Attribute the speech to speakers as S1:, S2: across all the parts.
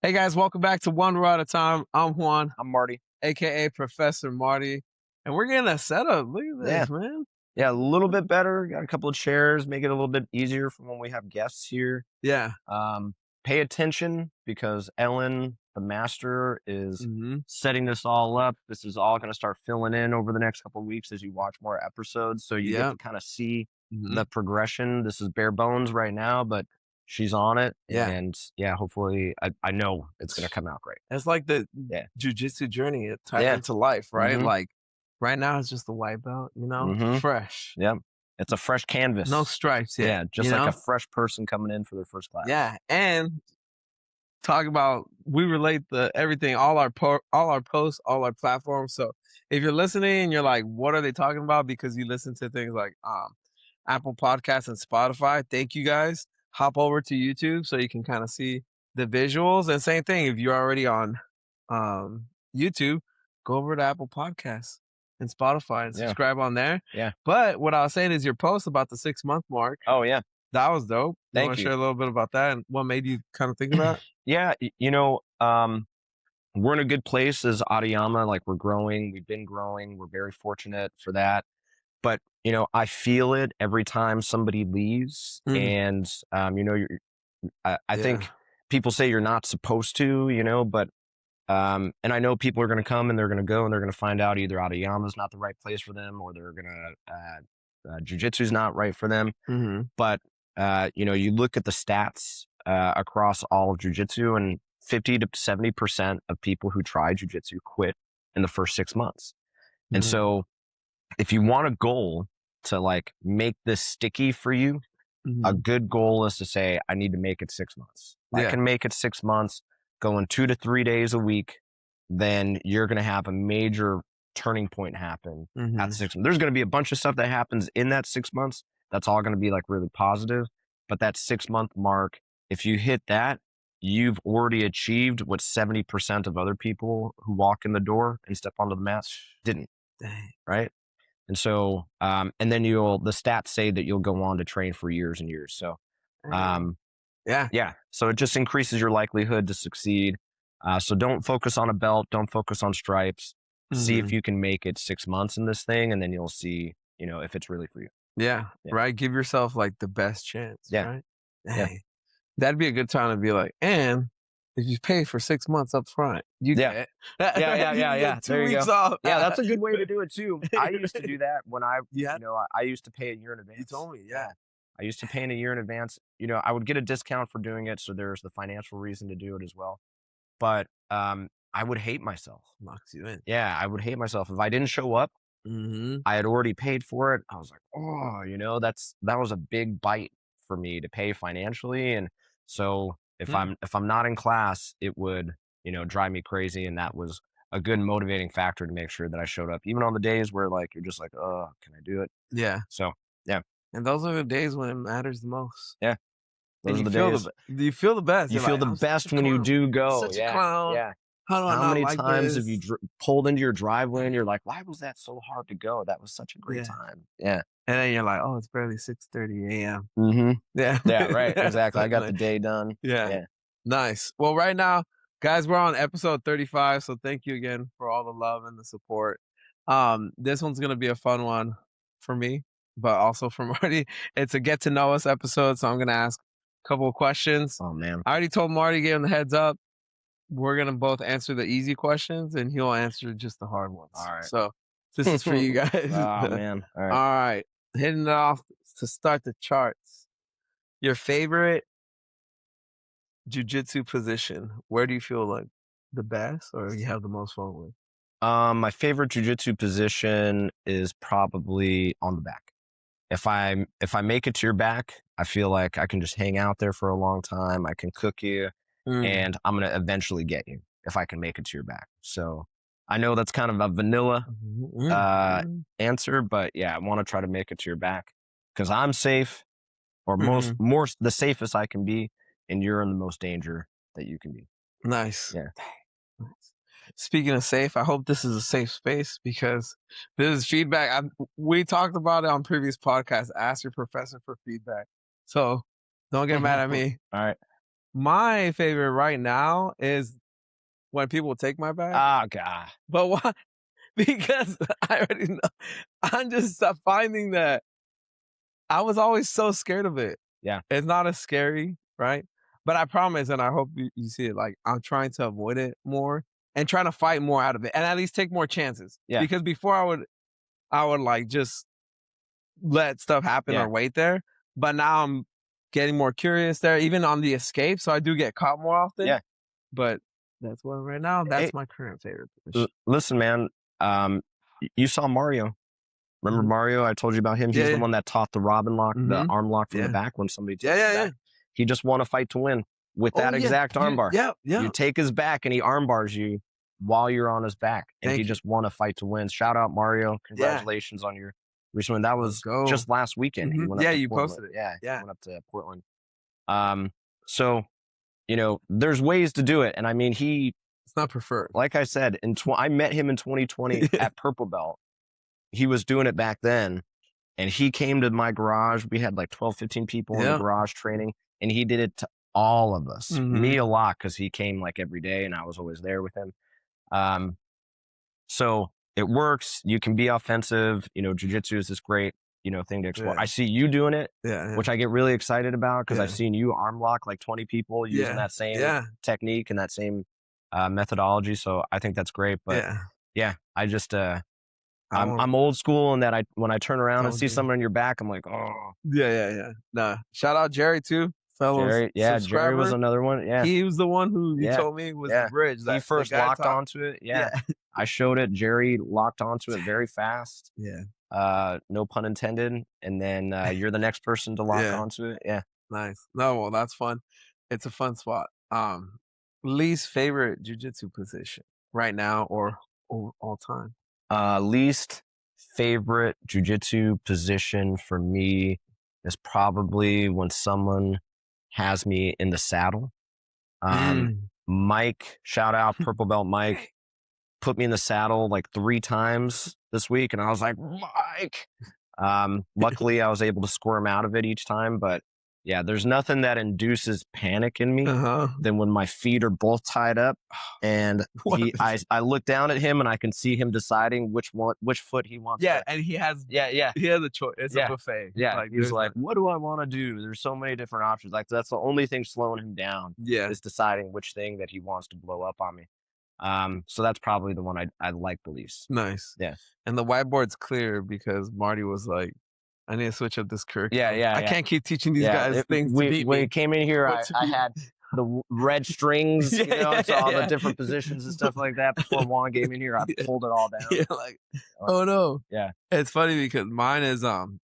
S1: Hey guys, welcome back to One Row at a Time. I'm Juan,
S2: I'm Marty.
S1: aka Professor Marty, and we're getting a setup. Look at
S2: Yeah.
S1: this, man.
S2: Yeah, a little bit better. Got a couple of chairs, make it a little bit easier for when we have guests here.
S1: Yeah.
S2: Pay attention because Ellen, the master, is
S1: hmm
S2: setting this all up. This is all going to start filling in over the next couple of weeks as you watch more episodes. So you get
S1: Yeah.
S2: to kind of see
S1: hmm
S2: the progression. This is bare bones right now, but she's on it.
S1: Yeah.
S2: And yeah, hopefully, I know it's going to come out great.
S1: It's like the
S2: Yeah.
S1: Jiu Jitsu journey. It ties
S2: Yeah.
S1: into life, right?
S2: hmm
S1: Like right now, it's just the white belt,
S2: hmm
S1: fresh.
S2: Yeah. It's a fresh canvas.
S1: No stripes yet.
S2: Yeah, just like a fresh person coming in for their first class.
S1: Yeah. And talk about, we relate the everything, all our posts, all our platforms. So if you're listening and you're like, what are they talking about? Because you listen to things like Apple Podcasts and Spotify. Thank you guys. Hop over to YouTube so you can kind of see the visuals. And same thing, if you're already on YouTube, go over to Apple Podcasts and Spotify and subscribe on there.
S2: Yeah.
S1: But what I was saying is your post about the 6-month mark.
S2: Oh, yeah.
S1: That was dope.
S2: Thank
S1: Want to
S2: you.
S1: share a little bit about that and what made you kind of think of that?
S2: Yeah, we're in a good place as Adiyama. Like, we're growing. We've been growing. We're very fortunate for that. But, I feel it every time somebody leaves. And, I think people say you're not supposed to, but, and I know people are going to come and they're going to go and they're going to find out either Adiyama is not the right place for them or they're going to, Jiu-Jitsu is not right for them. But, you look at the stats across all of Jiu-Jitsu and 50 to 70% of people who try Jiu-Jitsu quit in the first 6 months. And so if you want a goal to like make this sticky for you, a good goal is to say, I need to make it 6 months. I can make it 6 months, going 2 to 3 days a week, then you're going to have a major turning point happen at 6 months. There's going to be a bunch of stuff that happens in that 6 months. That's all going to be like really positive. But that 6-month mark, if you hit that, you've already achieved what 70% of other people who walk in the door and step onto the mat didn't.
S1: Dang.
S2: Right. And so, and then the stats say that you'll go on to train for years and years. So, yeah. So it just increases your likelihood to succeed. So don't focus on a belt. Don't focus on stripes. See if you can make it 6 months in this thing, and then you'll see, if it's really for you.
S1: Yeah. Right. Give yourself like the best chance.
S2: Yeah.
S1: Right.
S2: Yeah.
S1: That'd be a good time to be like, and if you pay for 6 months up front, you get
S2: Yeah.
S1: 2 weeks off.
S2: Yeah, that's a good way to do it too. I used to do that when I used to pay a year in advance.
S1: You told me,
S2: I used to pay in a year in advance. I would get a discount for doing it, so there's the financial reason to do it as well. But I would hate myself.
S1: Locks you in.
S2: Yeah, I would hate myself if I didn't show up. I had already paid for it. I was like, oh, that was a big bite for me to pay financially, and so if I'm not in class, it would drive me crazy, and that was a good motivating factor to make sure that I showed up, even on the days where like you're just like, oh, can I do it?
S1: Yeah.
S2: So yeah.
S1: And those are the days when it matters the most.
S2: Yeah. Those are the days.
S1: You feel the best.
S2: You feel the best when you do go.
S1: Such a clown.
S2: Yeah.
S1: How
S2: many
S1: like
S2: times
S1: this?
S2: have you pulled into your driveway and you're like, why was that so hard to go? That was such a great time. Yeah.
S1: And then you're like, oh, it's barely 6:30 a.m.
S2: Yeah. Yeah, right. Exactly. I got the day done.
S1: Yeah. Nice. Well, right now, guys, we're on episode 35. So thank you again for all the love and the support. This one's going to be a fun one for me, but also for Marty. It's a get to know us episode. So I'm going to ask a couple of questions.
S2: Oh, man.
S1: I already told Marty, gave him the heads up. We're going to both answer the easy questions and he'll answer just the hard ones.
S2: All right.
S1: So this is for you guys.
S2: Oh, man. All right.
S1: All right. Hitting it off to start the charts. Your favorite Jiu-Jitsu position, where do you feel like the best or you have the most fun with?
S2: My favorite Jiu-Jitsu position is probably on the back. If I make it to your back, I feel like I can just hang out there for a long time. I can cook you, and I'm going to eventually get you if I can make it to your back. So I know that's kind of a vanilla answer, but yeah, I want to try to make it to your back because I'm safe, or more the safest I can be, and you're in the most danger that you can be.
S1: Nice.
S2: Yeah.
S1: Nice. Speaking of safe, I hope this is a safe space because this is feedback. We talked about it on previous podcasts. Ask your professor for feedback. So don't get mad at me.
S2: All right.
S1: My favorite right now is when people take my back.
S2: Oh god.
S1: But why? Because I already know. I'm just finding that I was always so scared of it.
S2: Yeah.
S1: It's not as scary, right? But I promise, and I hope you see it. Like I'm trying to avoid it more and trying to fight more out of it, and at least take more chances.
S2: Yeah.
S1: Because before I would like just let stuff happen
S2: Yeah.
S1: or wait there. But now I'm getting more curious there, even on the escape. So I do get caught more often.
S2: Yeah.
S1: But that's what right now.
S2: Hey,
S1: That's my current favorite position.
S2: listen, man. You saw Mario. Remember
S1: Mhm.
S2: Mario? I told you about him.
S1: Yeah,
S2: He's the
S1: yeah.
S2: one that taught the Robin lock, the
S1: Mhm.
S2: arm lock from the
S1: Yeah.
S2: back when somebody
S1: Yeah,
S2: takes his
S1: yeah, yeah.
S2: back. He just won a fight to win with
S1: Oh
S2: that
S1: yeah.
S2: exact armbar.
S1: Yeah,
S2: You
S1: yeah.
S2: take his back and he arm bars you while you're on his back, and he
S1: Thank you.
S2: just won a fight to win. Shout out Mario!
S1: Yeah.
S2: Congratulations on your recent win. That
S1: Let's
S2: was
S1: go.
S2: just last weekend. He went up
S1: Yeah,
S2: to
S1: you
S2: Portland.
S1: posted it.
S2: Yeah, he
S1: Yeah.
S2: went up to Portland. So there's ways to do it, and I mean,
S1: It's not preferred.
S2: like I said, I met him in 2020
S1: Yeah.
S2: at Purple Belt. He was doing it back then, and he came to my garage. We had like 12, 15 people in the
S1: Yeah.
S2: garage training, and he did it to all of us.
S1: Mhm.
S2: Me a lot because he came like every day, and I was always there with him. Um, so it works. You can be offensive. Jiu-jitsu is this great, thing to explore.
S1: Yeah.
S2: I see you doing it,
S1: Yeah. Yeah.
S2: which I get really excited about because I've
S1: Yeah.
S2: seen you arm lock like 20 people using
S1: Yeah.
S2: that same
S1: Yeah.
S2: technique and that same methodology. So I think that's great. But
S1: Yeah.
S2: yeah, I just
S1: I won't
S2: I'm old school in that when I turn around and
S1: told
S2: see
S1: you.
S2: someone on your back, I'm like, oh,
S1: Yeah, yeah, yeah. Nah. Shout out Jerry too, fellow
S2: Jerry. Yeah, Jerry was
S1: subscriber.
S2: another one. Yeah,
S1: He was the one who you
S2: yeah,
S1: told me was the
S2: yeah.
S1: bridge
S2: He
S1: that the
S2: first
S1: guy
S2: locked
S1: taught.
S2: onto it. Yeah,
S1: Yeah.
S2: I showed it. Jerry locked onto it very fast.
S1: Yeah.
S2: No pun intended. And then you're the next person to lock
S1: Yeah.
S2: onto it. Yeah.
S1: Nice. No, well, that's fun. It's a fun spot. Least favorite jujitsu position right now or all time.
S2: Least favorite jujitsu position for me is probably when someone has me in the saddle.
S1: Mm.
S2: Mike, shout out Purple Belt Mike, put me in the saddle like 3 times this week, and I was like, Mike. Luckily, I was able to squirm out of it each time, but yeah, there's nothing that induces panic in me
S1: Uh-huh.
S2: than when my feet are both tied up, and
S1: What?
S2: I look down at him and I can see him deciding which foot he wants.
S1: Yeah,
S2: to,
S1: and he has
S2: yeah,
S1: a choice. It's a
S2: yeah,
S1: buffet.
S2: yeah.
S1: Like
S2: He's
S1: there's
S2: like,
S1: not.
S2: what do I want to do? There's so many different options. Like that's the only thing slowing him down
S1: Yeah.
S2: is deciding which thing that he wants to blow up on me. So that's probably the one I like the least.
S1: Nice.
S2: Yeah.
S1: And the whiteboard's clear because Marty was like, I need to switch up this
S2: Yeah,
S1: curriculum.
S2: yeah,
S1: I
S2: yeah.
S1: can't keep teaching these
S2: Yeah,
S1: guys things to beat
S2: when
S1: me.
S2: he came in here,
S1: Or to
S2: I
S1: beat
S2: had the red strings,
S1: yeah,
S2: to all the
S1: yeah.
S2: different positions and stuff like that. Before Juan came in here, I
S1: Yeah.
S2: pulled it all down.
S1: Yeah, like, oh no.
S2: Yeah,
S1: It's funny because mine is and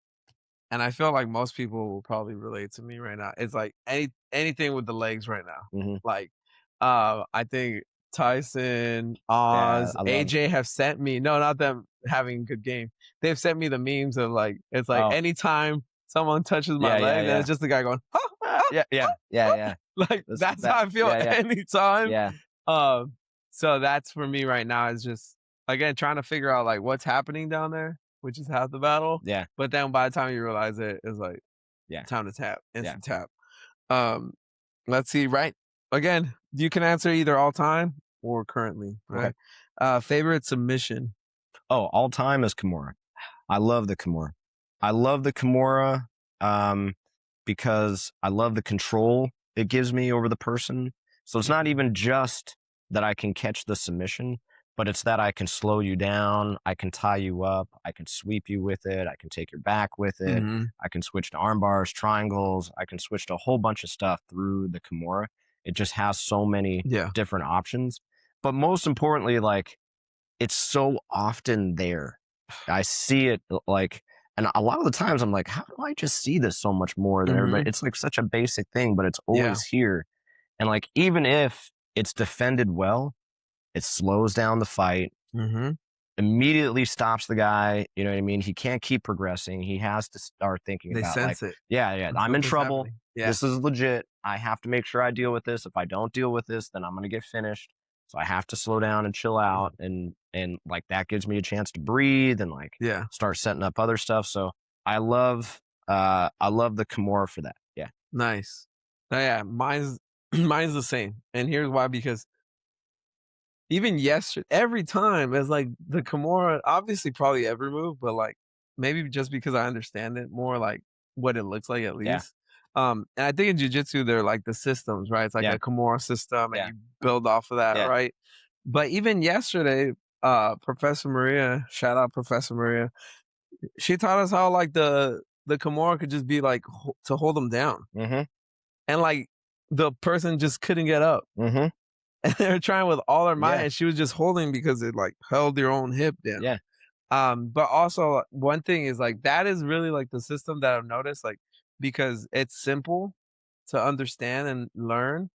S1: I feel like most people will probably relate to me right now. It's like anything with the legs right now.
S2: hmm
S1: Like I think Tyson,
S2: yeah,
S1: Oz,
S2: I love.
S1: AJ have sent me no, not them having a good game. They've sent me the memes of like it's like
S2: Oh,
S1: anytime someone touches my
S2: yeah, yeah,
S1: legs and
S2: yeah,
S1: it's just the guy going, huh,
S2: yeah, yeah, yeah, yeah.
S1: like that's how I feel
S2: Yeah, yeah,
S1: anytime.
S2: yeah,
S1: So that's for me right now is just again trying to figure out like what's happening down there, which is half the battle.
S2: yeah,
S1: But then by the time you realize it, it's like
S2: yeah,
S1: time to tap,
S2: yeah.
S1: instant tap. Um, let's see, right? Again, you can answer either all time or currently,
S2: Okay.
S1: right? Favorite submission.
S2: Oh, all time is Kimura. I love the Kimura. I love the Kimura because I love the control it gives me over the person. So it's not even just that I can catch the submission, but it's that I can slow you down. I can tie you up. I can sweep you with it. I can take your back with it.
S1: Mhm.
S2: I can switch to arm bars, triangles. I can switch to a whole bunch of stuff through the Kimura. It just has so many
S1: Yeah.
S2: different options. But most importantly, like, it's so often there. I see it like, and a lot of the times I'm like, how do I just see this so much more than everybody?
S1: Mhm.
S2: It's like such a basic thing, but it's
S1: Yeah.
S2: always here. And like, even if it's defended well, it slows down the fight,
S1: Mhm.
S2: immediately stops the guy. You know what I mean? He can't keep progressing. He has to start thinking
S1: They
S2: about like,
S1: sense it.
S2: yeah, I'm in
S1: Something's
S2: trouble.
S1: happening. Yeah.
S2: This is legit. I have to make sure I deal with this. If I don't deal with this, then I'm going to get finished. So I have to slow down and chill out. And like that gives me a chance to breathe and like
S1: Yeah.
S2: start setting up other stuff. So I love the Kimura for that. Yeah.
S1: Nice. Oh, yeah, mine's Mine's the same, and here's why, because even yesterday, every time it's like the Kimura, obviously probably every move, but like maybe just because I understand it more, like what it looks like at
S2: Yeah.
S1: least. And I think in jiu-jitsu they're like the systems, right? It's like
S2: Yeah.
S1: a Kimura system and
S2: Yeah.
S1: you build off of that,
S2: Yeah.
S1: right? But even yesterday, Professor Maria, shout out Professor Maria, she taught us how like the Kimura could just be like to hold them down.
S2: Mm-hmm.
S1: And like the person just couldn't get up.
S2: Mm-hmm.
S1: And they were trying with all their might,
S2: Yeah.
S1: and she was just holding because it like held your own hip down.
S2: Yeah.
S1: But also one thing is like that is really like the system that I've noticed, like because it's simple to understand and learn.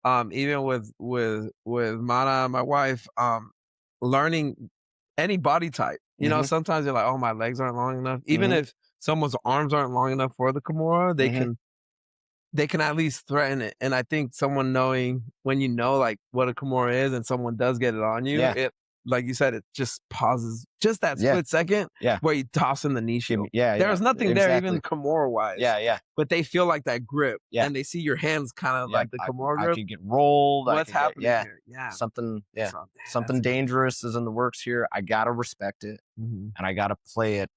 S1: Even with Mana, my wife, learning any body type. You know,
S2: Mm-hmm.
S1: sometimes you're like, oh, my legs aren't long enough. Even
S2: Mm-hmm.
S1: if someone's arms aren't long enough for the Kimura,
S2: Mm-hmm.
S1: they can at least threaten it. And I think someone knowing when you know like what a Kimura is and someone does get it on you,
S2: Yeah.
S1: it like you said, it just pauses just that
S2: Yeah.
S1: split second
S2: Yeah.
S1: where you toss in the knee shield.
S2: Yeah. Yeah.
S1: There's nothing there, even
S2: Exactly.
S1: Kimura wise.
S2: Yeah. Yeah.
S1: But they feel like that grip
S2: Yeah.
S1: and they see your hands kind of
S2: Yeah.
S1: like the Kimura
S2: I
S1: grip.
S2: could get rolled. I
S1: What's
S2: could get,
S1: happening
S2: yeah.
S1: here? Yeah.
S2: Something, yeah.
S1: So, damn,
S2: Something dangerous is in the works here. I gotta respect it,
S1: Mhm.
S2: and I gotta play it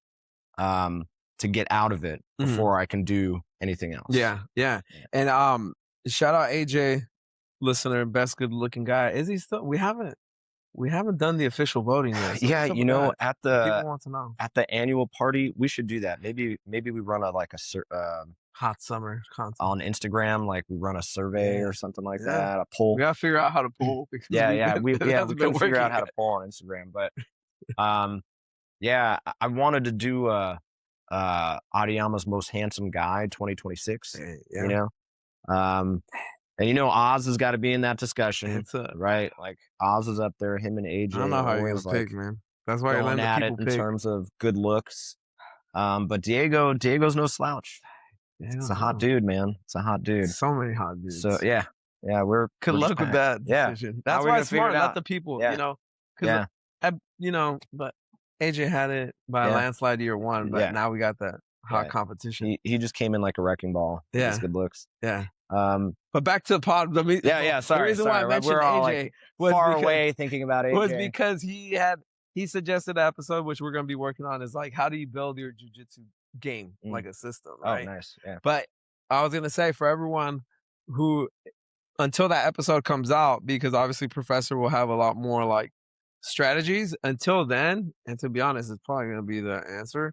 S2: to get out of it before I can do anything else.
S1: Yeah, yeah. And shout out AJ, listener, best good looking guy. Is he still? We haven't done the official voting yet. So
S2: Yeah,
S1: what's up
S2: you
S1: with
S2: know,
S1: that? People want to know.
S2: at the annual party, we should do that. Maybe we run
S1: Hot summer content
S2: on Instagram, like we run a survey or something like that, a
S1: We
S2: poll.
S1: gotta figure out how to poll because
S2: We
S1: it hasn't been
S2: couldn't figure out
S1: working
S2: how to poll on Instagram, but yeah, I wanted to do Adiyama's Most Handsome Guy 2026.
S1: yet.
S2: You know, and you know Oz has got to be in that discussion,
S1: It's
S2: right? Like Oz is up there, him and AJ
S1: I don't know how you're
S2: always
S1: gonna
S2: like
S1: pick, man. That's why you're
S2: going
S1: letting the
S2: at it
S1: people
S2: in
S1: pick.
S2: terms of good looks. But Diego's no slouch. It's a hot dude, man. It's a hot dude.
S1: So many hot dudes.
S2: So yeah, we're
S1: Good luck with that
S2: Yeah.
S1: decision.
S2: How
S1: That's
S2: we
S1: why
S2: gonna
S1: it's
S2: figure
S1: smart.
S2: it
S1: Let
S2: out?
S1: the people,
S2: Yeah.
S1: you know,
S2: Yeah.
S1: because you know, but AJ had it by a
S2: Yeah.
S1: landslide year one, but
S2: Yeah.
S1: now we got that hot
S2: Yeah.
S1: competition.
S2: He just came in like a wrecking ball with his
S1: Yeah.
S2: good looks.
S1: Yeah.
S2: Um,
S1: But back to the pod.
S2: Sorry.
S1: The reason why I mentioned
S2: We're all
S1: AJ
S2: like
S1: was
S2: far
S1: because,
S2: away thinking about AJ.
S1: was because he suggested an episode which we're going to be working on is like how do you build your jiu-jitsu game like a system, right?
S2: Oh, nice. Yeah.
S1: But I was going to say for everyone who until that episode comes out, because obviously Professor will have a lot more like strategies. Until then, and to be honest, it's probably going to be the answer.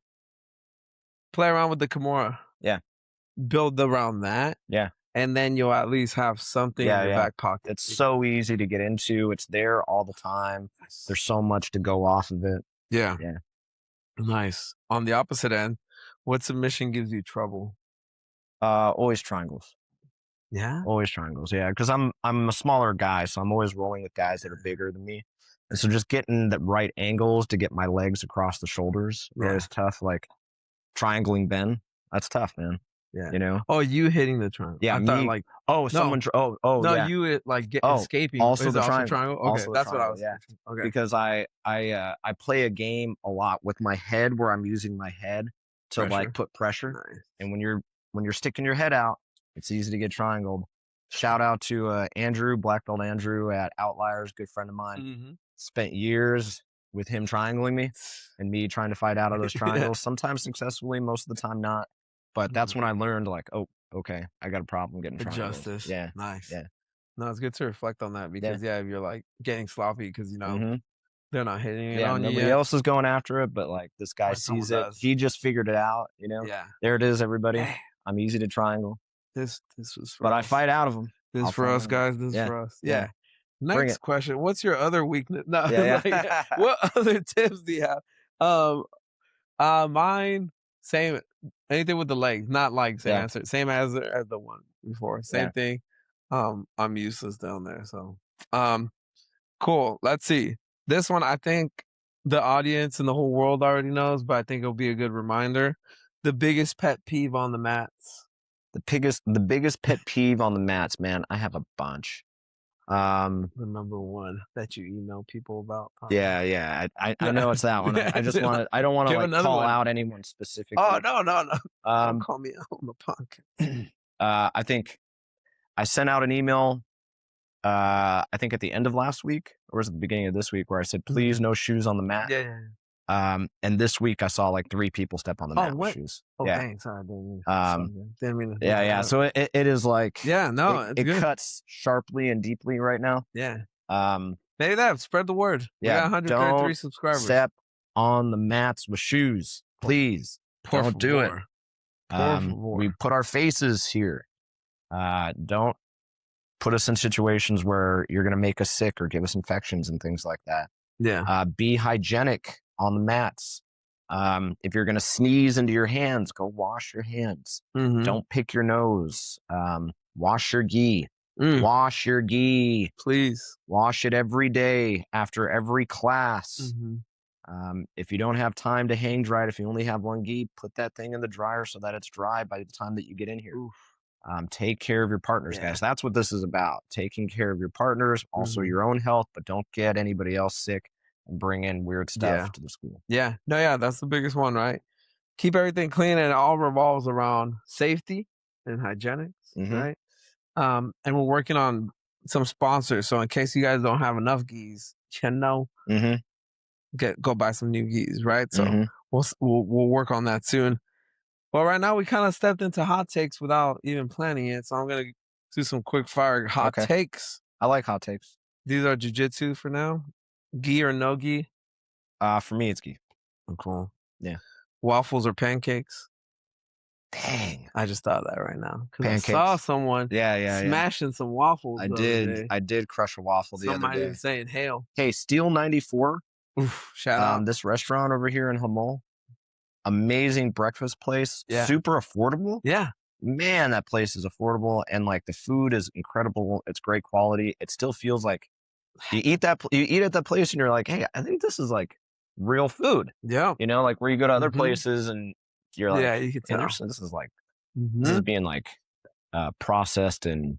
S1: Play around with the Kimura.
S2: Yeah.
S1: Build around that.
S2: Yeah.
S1: And then you'll at least have something in your back pocket.
S2: It's so easy to get into. It's there all the time. There's so much to go off of it.
S1: Yeah.
S2: Yeah.
S1: Nice. On the opposite end, what submission gives you trouble?
S2: Always triangles.
S1: Yeah.
S2: Always triangles. Yeah, because I'm a smaller guy, so I'm always rolling with guys that are bigger than me, and so just getting the right angles to get my legs across the shoulders is tough. Like triangling Ben, that's tough, man.
S1: Yeah.
S2: You know.
S1: Oh, you hitting the triangle.
S2: Yeah.
S1: I thought like
S2: someone.
S1: no,
S2: yeah.
S1: you like escaping.
S2: Also
S1: is
S2: the
S1: also
S2: triangle.
S1: Okay,
S2: Also
S1: that's what I
S2: triangle,
S1: was.
S2: Yeah.
S1: Okay.
S2: Because I play a game a lot with my head where I'm using my head to like put pressure.
S1: Nice.
S2: And when you're sticking your head out, it's easy to get triangled. Shout out to Andrew, Black Belt Andrew at Outliers, good friend of mine.
S1: Mm-hmm.
S2: Spent years with him triangling me and me trying to fight out of those triangles, sometimes successfully, most of the time not. But that's when I learned like, oh, okay, I got a problem getting triangles.
S1: Justice.
S2: Yeah.
S1: Nice.
S2: Yeah.
S1: No, it's good to reflect on that because if you're like getting sloppy because you know they're not hitting it on you
S2: nobody
S1: yet.
S2: else is going after it, but like this guy sees it. He just figured it out, you know?
S1: Yeah.
S2: There it is, everybody. I'm easy to triangle.
S1: This was for
S2: But
S1: us.
S2: I fight out of them.
S1: This is for us, guys. This is for us. Yeah. Next question. What's your other weakness? No, what other tips do you have? Mine, same. Anything with the legs, not like same answer. Same as the one before. Same thing. I'm useless down there. So cool. Let's see. This one I think the audience and the whole world already knows, but I think it'll be a good reminder. The biggest pet peeve on the mats.
S2: The biggest pet peeve on the mats, man. I have a bunch.
S1: The number one that you email people about.
S2: Probably. Yeah. I know it's that one. I just want to. I don't want to like call out anyone specifically.
S1: Oh no. Don't call me out on the podcast.
S2: I I sent out an email, I think at the end of last week, or was it the beginning of this week, where I said, please, no shoes on the mat.
S1: Yeah.
S2: And this week I saw like 3 people step on the
S1: Oh,
S2: mat with
S1: what?
S2: shoes.
S1: Oh,
S2: Yeah.
S1: dang. Sorry.
S2: Um,
S1: Didn't mean to bring
S2: yeah,
S1: that
S2: yeah.
S1: up.
S2: So it is like,
S1: Yeah, no, it's
S2: it
S1: good.
S2: cuts sharply and deeply right now.
S1: Yeah.
S2: Um,
S1: Maybe that. Spread the word. We
S2: yeah,
S1: got 133
S2: don't
S1: subscribers.
S2: step on the mats with shoes, please.
S1: Por
S2: Don't do it.
S1: favor. Por favor.
S2: We put our faces here. Don't put us in situations where you're going to make us sick or give us infections and things like that.
S1: Yeah.
S2: Be hygienic on the mats. If you're going to sneeze into your hands, go wash your hands.
S1: Mhm.
S2: Don't pick your nose. Wash your gi.
S1: Mm.
S2: Wash your gi.
S1: Please.
S2: Wash it every day after every class.
S1: Mhm.
S2: If you don't have time to hang dry it, if you only have one gi, put that thing in the dryer so that it's dry by the time that you get in here.
S1: Oof.
S2: Take care of your partners,
S1: Yeah.
S2: guys. That's what this is about. Taking care of your partners, also your own health, but don't get anybody else sick and bring in weird stuff to the school.
S1: Yeah. No, yeah, that's the biggest one, right? Keep everything clean, and it all revolves around safety and hygienics, right? And we're working on some sponsors. So in case you guys don't have enough gis, go buy some new gis, right? So we'll work on that soon. Well, right now we kind of stepped into hot takes without even planning it. So I'm gonna do some quick fire hot takes.
S2: I like hot takes.
S1: These are jiu-jitsu for now. Gi or no gi?
S2: For me, it's gi.
S1: Oh, cool.
S2: Yeah.
S1: Waffles or pancakes?
S2: Dang.
S1: I just thought of that right now because I
S2: Pancakes.
S1: saw someone
S2: Yeah.
S1: smashing some waffles.
S2: I
S1: the
S2: did.
S1: other day.
S2: I did crush a waffle the
S1: Some
S2: other
S1: might
S2: day.
S1: even say inhale.
S2: Hey, Steel 94.
S1: Oof, shout out.
S2: This restaurant over here in Hamel. Amazing breakfast place.
S1: Yeah.
S2: Super affordable.
S1: Yeah.
S2: Man, that place is affordable, and like the food is incredible. It's great quality. It still feels like you eat at that place and you're like, hey, I think this is like real food.
S1: Yeah.
S2: You know, like where you go to other places and you're like,
S1: Yeah, you can tell.
S2: this is like this is being like processed and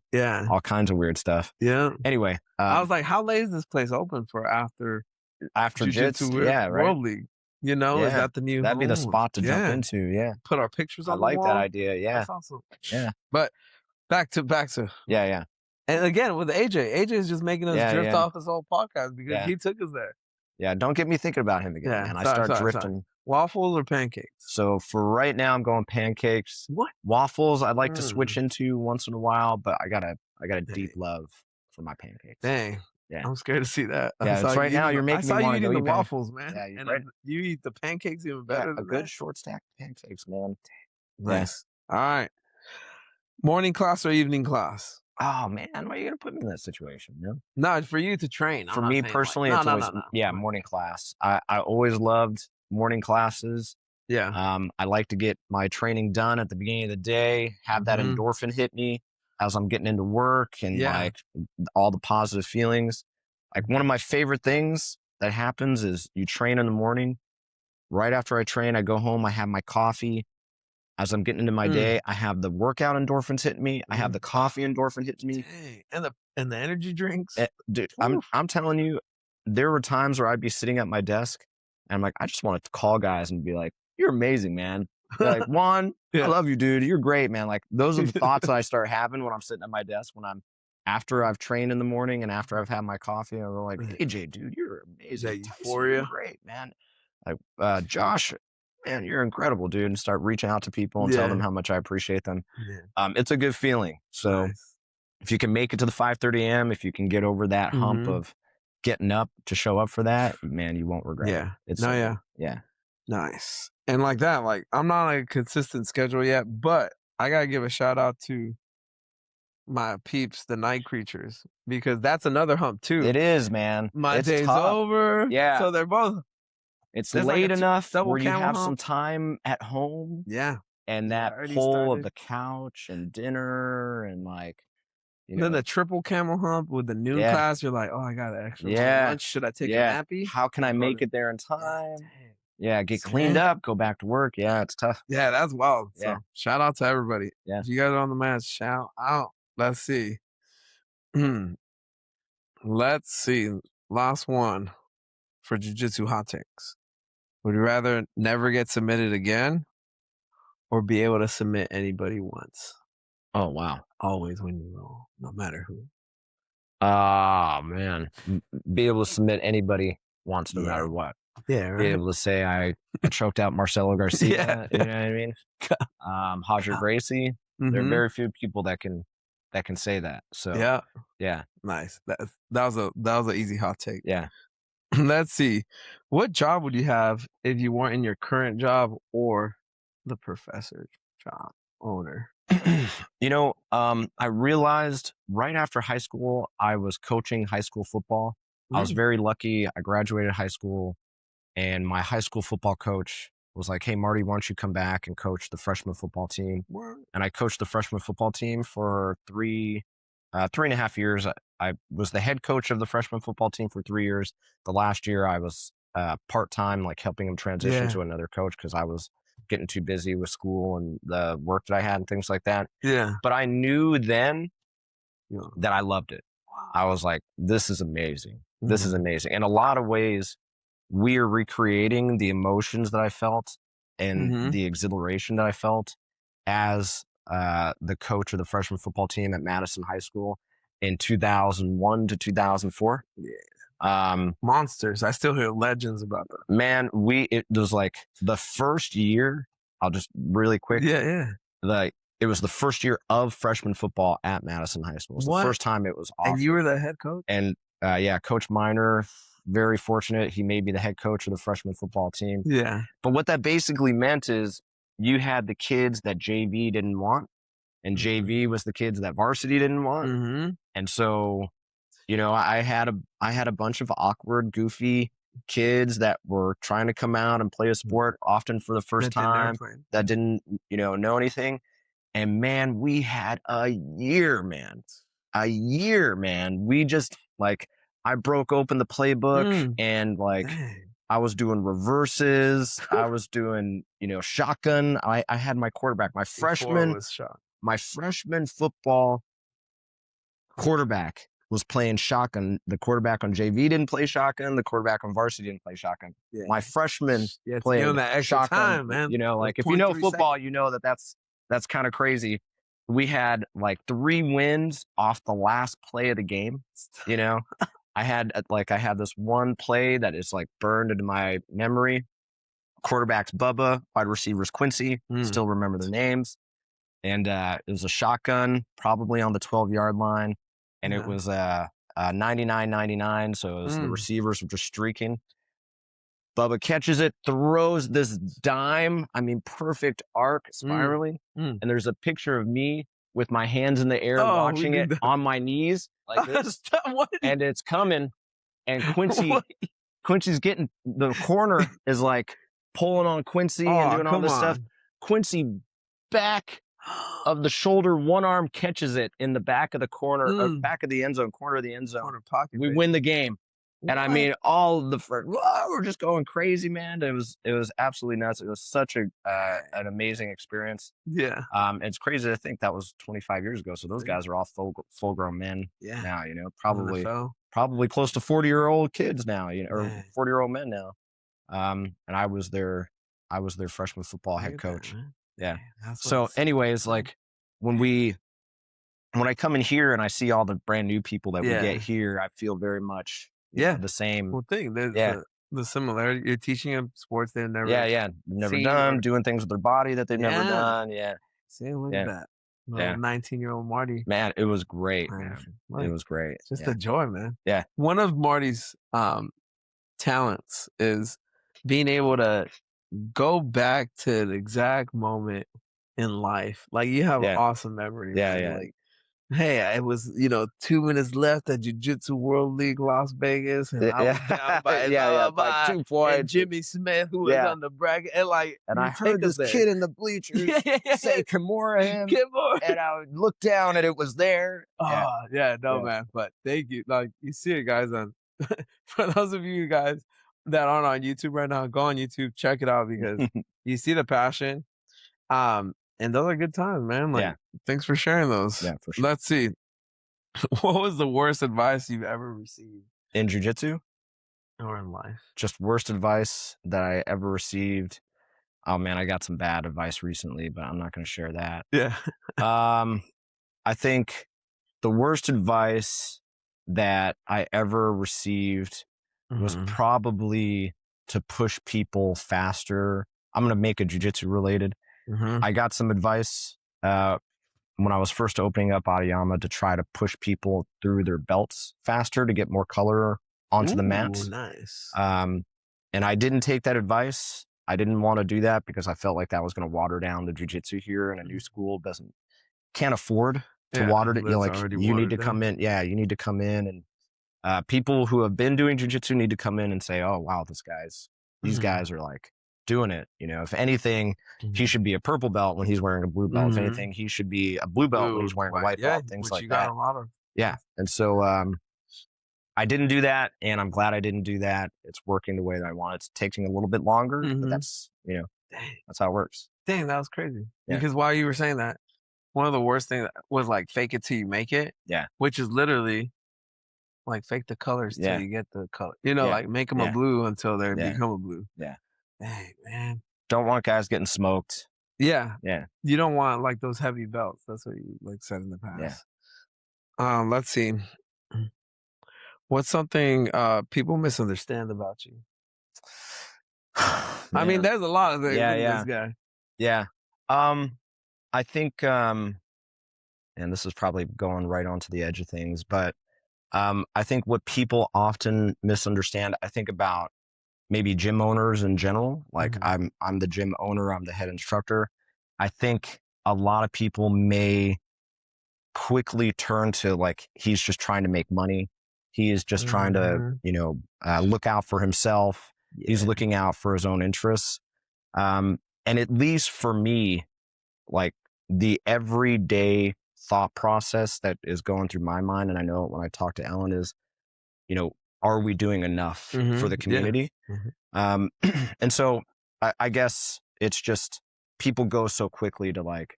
S2: all kinds of weird stuff.
S1: Yeah.
S2: Anyway,
S1: I was like, how late is this place open for after
S2: Jiu-Jitsu? Yeah, right.
S1: World League? You know, is that the new?
S2: That'd be the spot to jump into. Yeah,
S1: put our pictures on.
S2: I like that idea. Yeah,
S1: that's awesome.
S2: Yeah,
S1: but back to
S2: yeah.
S1: And again with AJ is just making us drift off this whole podcast because he took us there.
S2: Yeah, don't get me thinking about him again, man. I start drifting.
S1: Sorry. Waffles or pancakes?
S2: So for right now, I'm going pancakes.
S1: What?
S2: Waffles, I'd like to switch into once in a while, but I got a deep love for my pancakes.
S1: Dang.
S2: Yeah.
S1: I'm scared to see that.
S2: Yeah, it's right now. You're making me want to go
S1: eat the
S2: eat
S1: waffles, man.
S2: Yeah,
S1: and you eat the pancakes even better.
S2: A good short stack pancakes, man.
S1: Nice. All right. Morning class or evening class?
S2: Oh man, why are you gonna put me in that situation?
S1: No, it's for you to train.
S2: For me personally, it's always morning class. I always loved morning classes.
S1: Yeah.
S2: I like to get my training done at the beginning of the day, have that endorphin hit me as I'm getting into work and like all the positive feelings. Like one of my favorite things that happens is you train in the morning. Right after I train, I go home, I have my coffee. As I'm getting into my day, I have the workout endorphins hitting me. I have the coffee endorphin hitting me.
S1: Dang. And the energy drinks.
S2: Dude, I'm telling you, there were times where I'd be sitting at my desk and I'm like, I just want to call guys and be like, you're amazing, man. They're like, Juan, I love you, dude. You're great, man. Like those are the thoughts that I start having when I'm sitting at my desk, after I've trained in the morning and after I've had my coffee. I'm like, AJ, dude, you're amazing.
S1: Euphoria.
S2: You're great, man. Like Josh, man, you're incredible, dude. And start reaching out to people and tell them how much I appreciate them. It's a good feeling. So if you can make it to the 5:30 a.m., if you can get over that hump of getting up to show up for that, man, you won't regret it. Yeah.
S1: Nice. And like that, like I'm not on a consistent schedule yet, but I gotta give a shout out to my peeps, the night creatures, because that's another hump too.
S2: It is, man.
S1: My day's over.
S2: Yeah.
S1: So they're both.
S2: It's late enough where you have
S1: hump.
S2: some time at home.
S1: Yeah.
S2: And that pull of the couch and dinner and like,
S1: then the triple camel hump with the noon class, you're like, oh, I got an extra lunch. Should I take a nappy?
S2: How can I make it there in time? Yeah, get cleaned up, go back to work. Yeah, it's tough.
S1: Yeah, that's wild.
S2: Yeah.
S1: So shout out to everybody.
S2: Yeah.
S1: If you guys are on the mat, shout out. Let's see. Let's see. Last one for Jiu-Jitsu hot takes. Would you rather never get submitted again or be able to submit anybody once?
S2: Oh, wow.
S1: always win your role, no matter who.
S2: Ah, man. Be able to submit anybody once, no
S1: Yeah.
S2: matter what.
S1: Yeah,
S2: Be
S1: right?
S2: able to say I choked out Marcelo
S1: Yeah.
S2: Garcia. You know what I mean? Roger Gracie. There are
S1: Mhm.
S2: very few people that can say that. So
S1: Yeah.
S2: yeah,
S1: Nice. That was an easy hot take.
S2: yeah.
S1: Let's see. What job would you have if you weren't in your current job or the professor job owner?
S2: I realized right after high school, I was coaching high school football. I was
S1: Mm.
S2: very lucky. I graduated high school, and my high school football coach was like, "Hey, Marty, why don't you come back and coach the freshman football team?"
S1: Word.
S2: And I coached the freshman football team for 3.5 years. I was the head coach of the freshman football team for 3 years. The last year, I was part time, like helping him transition
S1: Yeah.
S2: to another coach because I was getting too busy with school and the work that I had and things like that.
S1: Yeah.
S2: But I knew then
S1: Yeah.
S2: that I loved it. I
S1: Wow.
S2: was like, this is amazing. This is
S1: Mhm.
S2: amazing. In a lot of ways, we are recreating the emotions that I felt and
S1: Mhm.
S2: the exhilaration that I felt as the coach of the freshman football team at Madison High School in 2001 to 2004.
S1: Yeah.
S2: Um,
S1: Monsters. I still hear legends about them.
S2: man, it was like the first year. I'll just really quick,
S1: Yeah, yeah.
S2: like it was the first year of freshman football at Madison High School. It was the
S1: What?
S2: first time it was
S1: And you
S2: offered.
S1: were the head coach?
S2: And yeah, Coach Miner, very fortunate. He made me the head coach of the freshman football team.
S1: Yeah.
S2: But what that basically meant is you had the kids that JV didn't want, and
S1: Mhm.
S2: JV was the kids that varsity didn't want.
S1: Mhm.
S2: And so, I had a bunch of awkward, goofy kids that were trying to come out and play a sport, often for the first
S1: That did never
S2: time,
S1: played.
S2: that didn't, know anything. And man, we had a year, man. A year, man. We just like I broke open the playbook
S1: Mm.
S2: and like
S1: Dang.
S2: I was doing reverses. I was doing, shotgun. I had my quarterback,
S1: Before it was shot.
S2: my freshman football quarterback was playing shotgun. The quarterback on JV didn't play shotgun. The quarterback on varsity didn't play shotgun.
S1: Yeah.
S2: My freshman
S1: You had to give him
S2: played
S1: that extra
S2: shotgun.
S1: time, man. Those
S2: Like if you
S1: point
S2: know
S1: 3
S2: football,
S1: seconds.
S2: you know that's kind of crazy. We had like 3 wins off the last play of the game. You know, I had this one play that is like burned into my memory. Quarterback's Bubba, wide receivers Quincy.
S1: Mm.
S2: Still remember their names. And it was a shotgun, probably on the 12-yard line, and it
S1: Yeah.
S2: was 99-99. So it was the
S1: Mm.
S2: receivers were just streaking. Bubba catches it, throws this dime. I mean, perfect arc,
S1: Mm.
S2: spiraling.
S1: Mm.
S2: And there's a picture of me with my hands in the air,
S1: Oh, we
S2: watching
S1: did
S2: it
S1: that.
S2: on my knees like this,
S1: Stop. What?
S2: and it's coming. And
S1: What?
S2: Quincy's getting the corner is like pulling on Quincy and
S1: Oh,
S2: doing all
S1: come
S2: this stuff.
S1: on.
S2: Quincy back of the shoulder, one arm catches it in the back of the corner,
S1: Mm.
S2: back of the end zone, corner of the end zone.
S1: Corner pocket,
S2: We
S1: baby.
S2: win the game. And I
S1: What?
S2: mean, all the whoa, we're just going crazy, man. It was absolutely nuts. It was such an amazing experience.
S1: Yeah.
S2: It's crazy to think that was 25 years ago. So those
S1: See?
S2: guys are all full grown men
S1: Yeah.
S2: now.
S1: NFL.
S2: Probably close to 40-year-old kids now. Or
S1: Dang.
S2: 40-year-old men now. And I was their freshman football
S1: Look
S2: head
S1: at that,
S2: coach.
S1: man.
S2: Yeah.
S1: Dang, that's what
S2: So,
S1: it's
S2: anyways, like when I come in here and I see all the brand new people that we get
S1: yeah.
S2: here, I feel very much,
S1: Yeah.
S2: the same.
S1: Well, thing, there's
S2: Yeah.
S1: the similarity. You're teaching them sports they've
S2: Yeah.
S1: never
S2: Yeah. Never
S1: seen
S2: done,
S1: or
S2: doing things with their body that they've never
S1: yeah.
S2: done. Yeah.
S1: See, look at
S2: Yeah.
S1: that. Little
S2: Yeah.
S1: 19-year-old Marty.
S2: Man, it was great,
S1: Nice.
S2: man. It
S1: Like,
S2: was great.
S1: it's just
S2: Yeah.
S1: a joy, man.
S2: Yeah.
S1: One of Marty's talents is being able to go back to the exact moment in life. Like you have an
S2: Yeah.
S1: awesome memory,
S2: Yeah.
S1: man.
S2: Yeah.
S1: Like, hey, it was 2 minutes left at Jiu Jitsu World League Las Vegas, and I
S2: Yeah.
S1: was down by
S2: Yeah. Yeah. Like
S1: by
S2: 2 points.
S1: and Jimmy Smith, who was
S2: Yeah.
S1: on the bracket, and like
S2: And
S1: you
S2: I
S1: take
S2: heard
S1: us
S2: this
S1: there.
S2: kid in the bleachers
S1: Yeah, yeah, yeah,
S2: say Kimura him,
S1: Get more.
S2: and I would look down and it was there. Yeah.
S1: Oh, yeah, no,
S2: Yeah.
S1: man. But thank you. Like you see it, guys. On for those of you guys that aren't on YouTube right now, go on YouTube, check it out because you see the passion. And those are good times, man. Like,
S2: Yeah.
S1: thanks for sharing those.
S2: Yeah, for sure.
S1: Let's see. What was the worst advice you've ever received
S2: In jujitsu,
S1: or in life?
S2: just worst advice that I ever received. Oh man, I got some bad advice recently, but I'm not going to share that.
S1: Yeah.
S2: Um, I think the worst advice that I ever received was
S1: Mhm.
S2: probably to push people faster. I'm going to make it jiu-jitsu related.
S1: Mhm.
S2: I got some advice when I was first opening up Adiyama to try to push people through their belts faster to get more color onto the
S1: Ooh,
S2: mats.
S1: nice.
S2: Um, and I didn't take that advice. I didn't want to do that because I felt like that was going to water down the jiu-jitsu here, and a new school can't afford to
S1: Yeah,
S2: water it.
S1: that's
S2: Like
S1: already
S2: you need
S1: watered
S2: to
S1: down.
S2: come in. Yeah, you need to come in, and people who have been doing jiu-jitsu need to come in and say, "Oh, wow, these
S1: Mhm.
S2: guys are like doing it." If anything, he
S1: Mhm.
S2: should be a purple belt when he's wearing a blue belt. If
S1: Mhm.
S2: anything, he should be a blue belt when
S1: Blue,
S2: he's wearing a
S1: white.
S2: white
S1: Yeah,
S2: belt. Things
S1: which
S2: like
S1: you got
S2: that.
S1: a lot of.
S2: Yeah, and so I didn't do that, and I'm glad I didn't do that. It's working the way that I want. It's taking a little bit longer, but
S1: Mhm. Dang.
S2: that's how it works.
S1: Dang, that was crazy.
S2: Yeah,
S1: Because while you were saying that, one of the worst things was, like, fake it till you make it,
S2: yeah,
S1: which is literally, like, fake the colors till
S2: yeah,
S1: you get the color.
S2: yeah,
S1: Like, make them a
S2: yeah,
S1: blue until they
S2: yeah,
S1: become a blue.
S2: yeah.
S1: Dang, man.
S2: Don't want guys getting smoked.
S1: Yeah.
S2: Yeah,
S1: You don't want, like, those heavy belts. That's what you, like, said in the
S2: yeah.
S1: past. Let's see. What's something, people misunderstand about you? I mean,
S2: Man.
S1: there's a lot of things
S2: Yeah,
S1: in this
S2: yeah,
S1: guy.
S2: yeah. I think, and this is probably going right onto the edge of things, but I think what people often misunderstand, I think about maybe gym owners in general. Like
S1: Mhm.
S2: I'm the gym owner, I'm the head instructor. I think a lot of people may quickly turn to like he's just trying to make money. He is just trying to,
S1: Mhm.
S2: look out for himself. He's
S1: Yeah.
S2: looking out for his own interests. And at least for me, like the everyday thought process that is going through my mind, and I know it when I talk to Ellen is, you know, are we doing enough for the
S1: Mhm. Yeah.
S2: community?
S1: Mhm.
S2: Um, and so I guess it's just people go so quickly to like,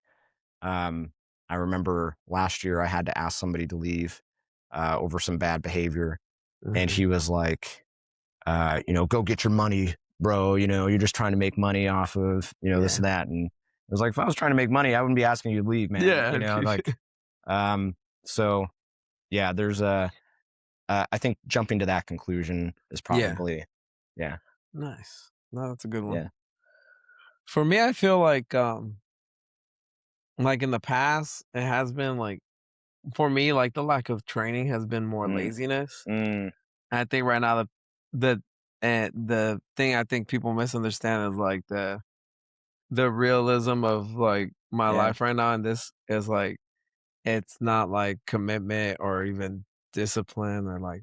S2: um, I remember last year I had to ask somebody to leave over some bad behavior. And
S1: Mhm.
S2: he was like, go get your money, bro. You're just trying to make money off of, this
S1: Yeah.
S2: and that. And I was like, if I was trying to make money, I wouldn't be asking you to leave, man.
S1: Yeah.
S2: Um, so yeah, I think jumping to that conclusion is
S1: Yeah.
S2: probably, yeah,
S1: Nice. No, that's a good one.
S2: yeah,
S1: For me, I feel like in the past, it has been like for me, like the lack of training has been more
S2: mm,
S1: laziness.
S2: mm,
S1: I think right now the the thing I think people misunderstand is like the realism of like my
S2: yeah,
S1: life right now, and this is like it's not like commitment or even discipline or like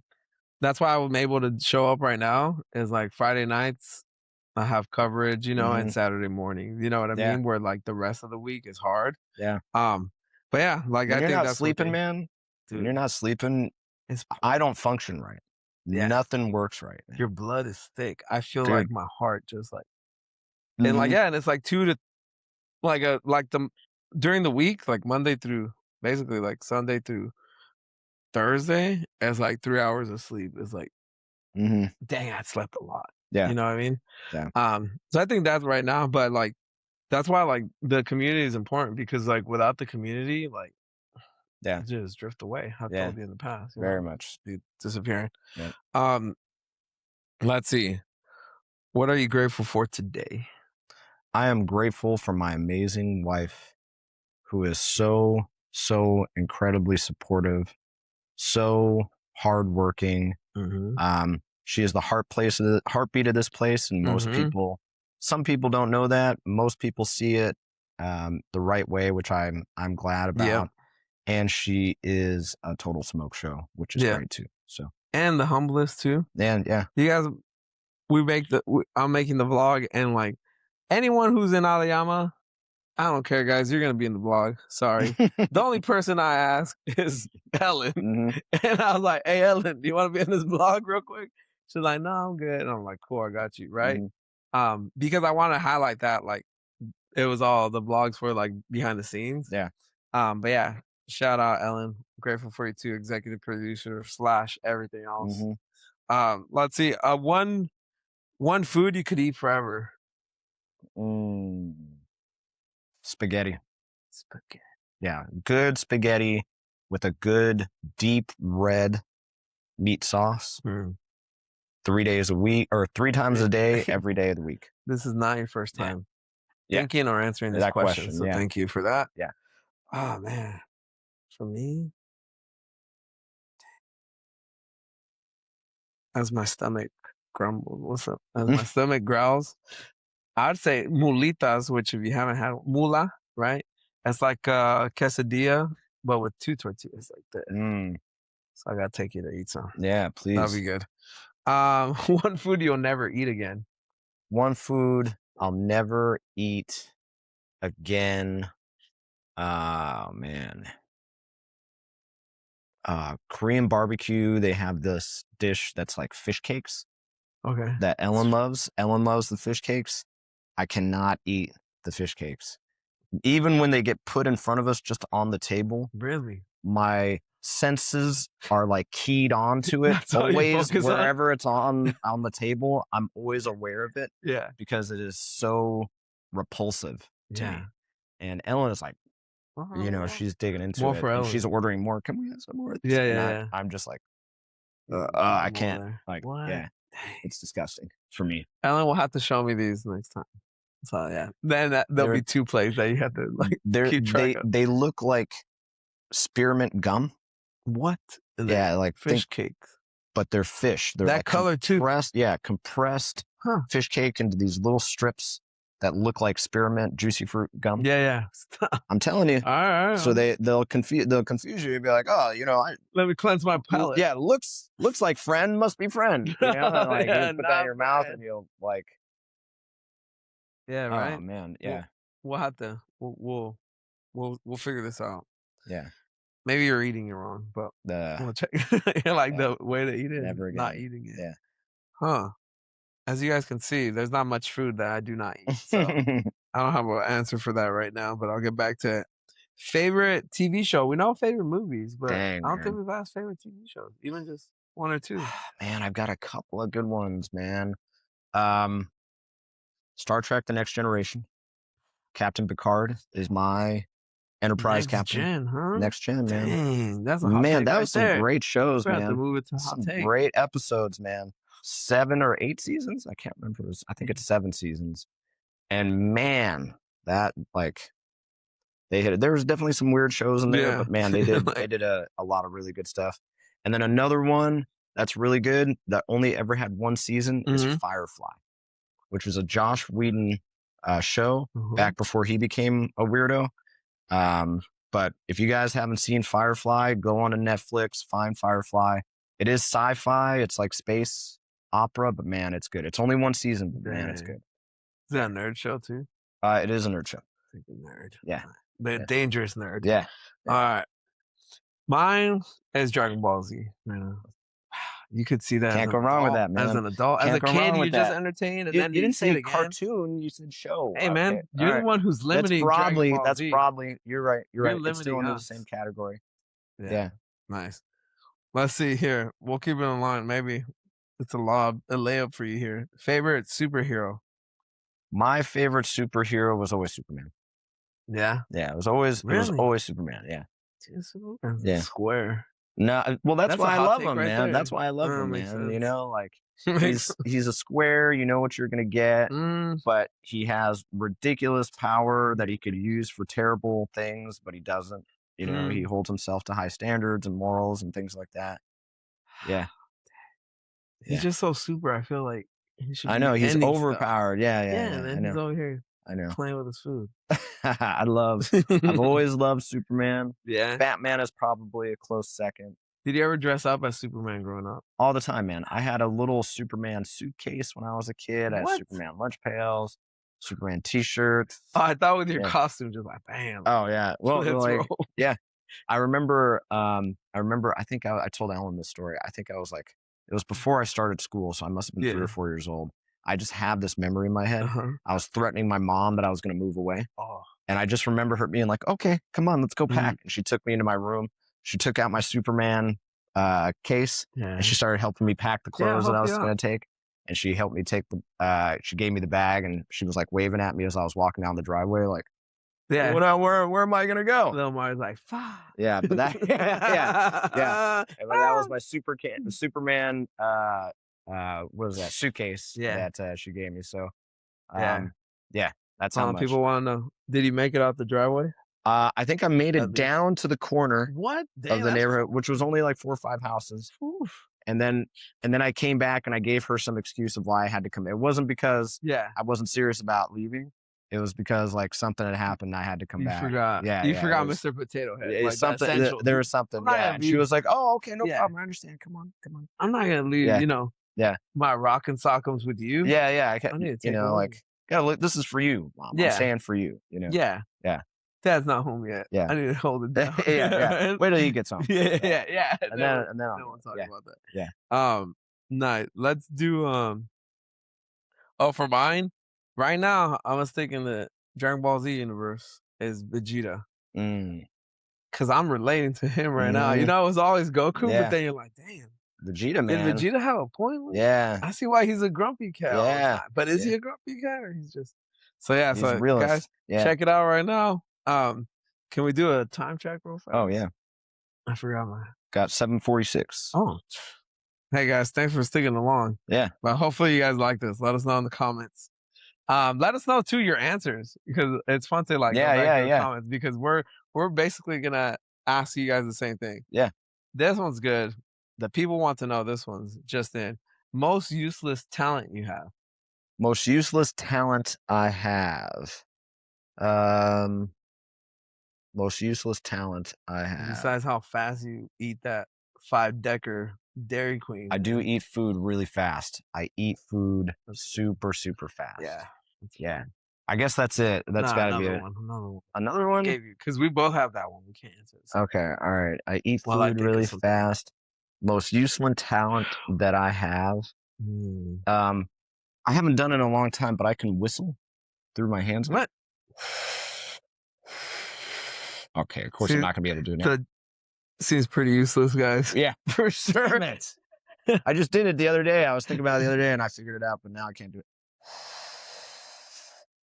S1: that's why I'm able to show up right now is like Friday nights I have coverage, and
S2: hmm,
S1: Saturday morning. You know what I
S2: yeah,
S1: mean? Where like the rest of the week is hard.
S2: yeah.
S1: Um, but yeah, like
S2: When
S1: I
S2: you're
S1: think
S2: not
S1: that's one
S2: sleeping,
S1: thing,
S2: man, when you're
S1: dude.
S2: not sleeping,
S1: It's
S2: I don't function right.
S1: yeah,
S2: Nothing works right, man.
S1: your blood is thick. I feel like
S2: Dude.
S1: my heart just like and like
S2: Hmm.
S1: yeah, and it's like 2 to like the during the week, like Monday through basically like Sunday through Thursday, it's like 3 hours of sleep. It's like,
S2: Hmm.
S1: dang, I slept a lot.
S2: Yeah.
S1: You know what I mean?
S2: Yeah.
S1: So I think that's right now, but like that's why like the community is important because like without the community, like
S2: Yeah.
S1: just drift away. I've
S2: Yeah.
S1: told you in the past,
S2: Very much.
S1: be disappearing.
S2: Yeah.
S1: Um, let's see. What are you grateful for today?
S2: I am grateful for my amazing wife who is so, so incredibly supportive, so hardworking.
S1: Mhm.
S2: She is the heartbeat of this place, and
S1: Mhm.
S2: some people don't know that. Most people see it the right way, which I'm glad
S1: Yep.
S2: about. And she is a total smoke show, which is
S1: Yeah.
S2: great too. So,
S1: And the humblest too.
S2: and yeah,
S1: You guys, I'm making the vlog and like anyone who's in Aliyama, I don't care, guys. You're gonna be in the vlog. Sorry. The only person I ask is Ellen,
S2: hmm,
S1: and I was like, "Hey, Ellen, do you want to be in this vlog real quick?" She's like, "No, I'm good." And I'm like, "Cool, I got you." Right?
S2: hmm,
S1: Because I want to highlight that like it was all the vlogs for like behind the scenes.
S2: yeah,
S1: But yeah, shout out Ellen. Grateful for you too, executive producer slash everything else.
S2: hmm,
S1: Let's see. One food you could eat forever.
S2: mm. Spaghetti.
S1: Spaghetti.
S2: Yeah, good spaghetti with a good deep red meat sauce. 3 days a week or 3 times a day, every day of the week.
S1: This is not your first
S2: Yeah.
S1: time
S2: Yeah.
S1: thinking or answering this
S2: That
S1: question,
S2: question.
S1: so
S2: Yeah.
S1: thank you for that.
S2: Yeah.
S1: Oh man, for me, as my stomach grumbles, what's up? As my stomach growls, I'd say mulitas, which if you haven't had mula, right? It's like a quesadilla, but with 2 tortillas like that. So I gotta take you to eat some.
S2: Yeah,
S1: That'll
S2: please.
S1: be good. One food you'll never eat again.
S2: One food I'll never eat again. Oh man. Korean barbecue, they have this dish that's like fish cakes
S1: Okay.
S2: that Ellen loves. Ellen loves the fish cakes. I cannot eat the fish cakes. Even when they get put in front of us just on the table,
S1: Really?
S2: my senses are like keyed onto it.
S1: That's all you
S2: Always,
S1: focus on?
S2: wherever it's on the table, I'm always aware of it
S1: Yeah.
S2: because it is so repulsive to me. And Ellen is like, she's digging into
S1: More
S2: it
S1: for
S2: and
S1: Ellen.
S2: she's ordering more. Can we have some more of this?
S1: Yeah,
S2: And
S1: yeah.
S2: I'm just like, I can't.
S1: There.
S2: Like,
S1: What?
S2: yeah, it's disgusting for me.
S1: Ellen will have to show me these next time. So yeah, then there'll be 2 plays that you have to like keep track of.
S2: They look like spearmint gum.
S1: What?
S2: Yeah, like
S1: fish cakes.
S2: But they're fish. They're
S1: that
S2: like
S1: color
S2: compressed,
S1: too.
S2: Yeah, compressed fish cake into these little strips that look like spearmint juicy fruit gum.
S1: Yeah.
S2: I'm telling you.
S1: All right.
S2: So they'll confuse you and be like, oh,
S1: let me cleanse my palate.
S2: Yeah, looks like friend must be friend. And like you put that in your mouth and you'll like.
S1: Yeah. Right.
S2: Oh man. Yeah.
S1: We'll have to. We'll figure this out.
S2: Yeah.
S1: Maybe you're eating it wrong, but we'll check. Like the way to eat it,
S2: never again.
S1: not eating it.
S2: Yeah.
S1: Huh. As you guys can see, there's not much food that I do not eat. So I don't have an answer for that right now, but I'll get back to it. Favorite TV show? We know favorite movies, but I don't think we've asked favorite TV shows, even just 1 or 2.
S2: Man, I've got a couple of good ones, man. Star Trek: The Next Generation. Captain Picard is my Enterprise captain. Next Gen, man.
S1: Dang, that's a hot
S2: man.
S1: take
S2: That
S1: right
S2: was some
S1: there.
S2: great shows,
S1: We
S2: man.
S1: have to move it to hot
S2: some
S1: take.
S2: Great episodes, man. 7 or 8 seasons. I can't remember. I think it's 7 seasons. And man, that like they hit it. There was definitely some weird shows in there, but man, they did they did a lot of really good stuff. And then another one that's really good that only ever had 1 season is Firefly, which was a Josh Whedon show back before he became a weirdo. But if you guys haven't seen Firefly, go on to Netflix, find Firefly. It is sci-fi. It's like space opera, but man, it's good. It's only 1 season, but man, it's good.
S1: Is that a nerd show too?
S2: It is a nerd show.
S1: Nerd.
S2: Yeah.
S1: The dangerous nerd.
S2: Yeah.
S1: All right. Mine is Dragon Ball Z. You could see that.
S2: Can't go wrong with that, man.
S1: As an adult, as a kid, you just entertained, and then
S2: you didn't say
S1: again.
S2: cartoon. You said show.
S1: Hey, man, you're the one who's limiting.
S2: That's broadly. You're right. You're right. It's still under the same category. Yeah.
S1: Nice. Let's see here. We'll keep it in line. Maybe it's a layup for you here. Favorite superhero?
S2: My favorite superhero was always Superman.
S1: Yeah.
S2: Yeah. It was always Superman. Yeah.
S1: Yeah. Square.
S2: No, well, that's why I love him, man. That's why I love him, man. You know, like he's a square. You know what you're gonna get, but he has ridiculous power that he could use for terrible things, but he doesn't. You know, he holds himself to high standards and morals and things like that. Yeah,
S1: he's just so super. I feel like he should.
S2: I know he's overpowered.
S1: Stuff. Yeah. And then he's over here.
S2: I know.
S1: Playing with his food.
S2: I've always loved Superman.
S1: Yeah.
S2: Batman is probably a close second.
S1: Did you ever dress up as Superman growing up?
S2: All the time, man. I had a little Superman suitcase when I was a kid. I had Superman lunch pails, Superman t-shirts.
S1: Oh, I thought with your costume, just like, bam.
S2: Oh, yeah. Well, yeah. I remember, I think I told Ellen this story. I think I was like, it was before I started school, so I must have been 3 or 4 years old. I just have this memory in my head. I was threatening my mom that I was going to move away.
S1: Oh.
S2: And I just remember her being like, okay, come on, let's go pack. And she took me into my room. She took out my Superman case and she started helping me pack the clothes that I was going to take. And she helped me take she gave me the bag and she was like waving at me as I was walking down the driveway. Like,
S1: Yeah.
S2: Where am I gonna go?
S1: Little Mario's like, fuck.
S2: Yeah, but that yeah. But that was my Superman what was that suitcase
S1: Yeah.
S2: that she gave me. So
S1: Yeah.
S2: yeah, that's how much.
S1: People want to know, did he make it out the driveway?
S2: I think I made
S1: At
S2: it
S1: least.
S2: down to the corner
S1: What?
S2: of
S1: Damn,
S2: the neighborhood, which was only like 4 or 5 houses.
S1: Oof.
S2: And then I came back and I gave her some excuse of why I had to come. It wasn't because I wasn't serious about leaving. It was because like something had happened. I had to come
S1: You
S2: back.
S1: forgot.
S2: Yeah,
S1: You
S2: yeah,
S1: forgot
S2: was,
S1: Mr. Potato Head.
S2: it's
S1: Like
S2: something.
S1: the essential.
S2: There was something. Yeah, and she was like, "Oh, okay, no problem. I understand. Come on."
S1: I'm not gonna leave.
S2: Yeah. Yeah.
S1: My rockin' sockums with you.
S2: Yeah.
S1: I need to take
S2: like, gotta look. This is for you, Mom. I'm saying for you.
S1: Yeah.
S2: Yeah.
S1: Dad's not home yet.
S2: Yeah.
S1: I need to hold it down.
S2: Yeah. Wait till he gets home.
S1: Yeah.
S2: And then I'll
S1: talk about that.
S2: Yeah.
S1: Nice. Let's do Oh, for mine, right now, I was thinking the Dragon Ball Z universe is Vegeta. Cause I'm relating to him right now. It was always Goku, but then you're like, damn.
S2: Vegeta, man.
S1: Did Vegeta have a point?
S2: Yeah.
S1: I see why he's a grumpy cat all the time. But is he a grumpy cat or he's just
S2: he's a realist.
S1: Guys, check it out right now. Can we do a time check real fast?
S2: Oh yeah.
S1: I forgot my
S2: got 7:46.
S1: Oh. Hey guys, thanks for sticking along.
S2: Yeah.
S1: But hopefully you guys like this. Let us know in the comments. Let us know too your answers because it's fun to like go back to the comments because we're basically gonna ask you guys the same thing.
S2: Yeah.
S1: This one's good. The people want to know this one's just in. Most useless talent you have.
S2: Most useless talent I have. Most useless talent I have.
S1: Besides how fast you eat that 5-decker Dairy Queen.
S2: I do eat food really fast. I eat food super, super fast.
S1: Yeah.
S2: Yeah. I guess that's it. That's got to be it. Another one?
S1: Because we both have that one. We can't answer it.
S2: Okay. All right. I eat food really fast. Most useless talent that I have. I haven't done it in a long time, but I can whistle through my hands.
S1: What?
S2: Okay. Of course, I'm not going to be able to do it now.
S1: Seems pretty useless, guys.
S2: Yeah, for sure. I just did it the other day. I was thinking about it the other day and I figured it out, but now I can't do it.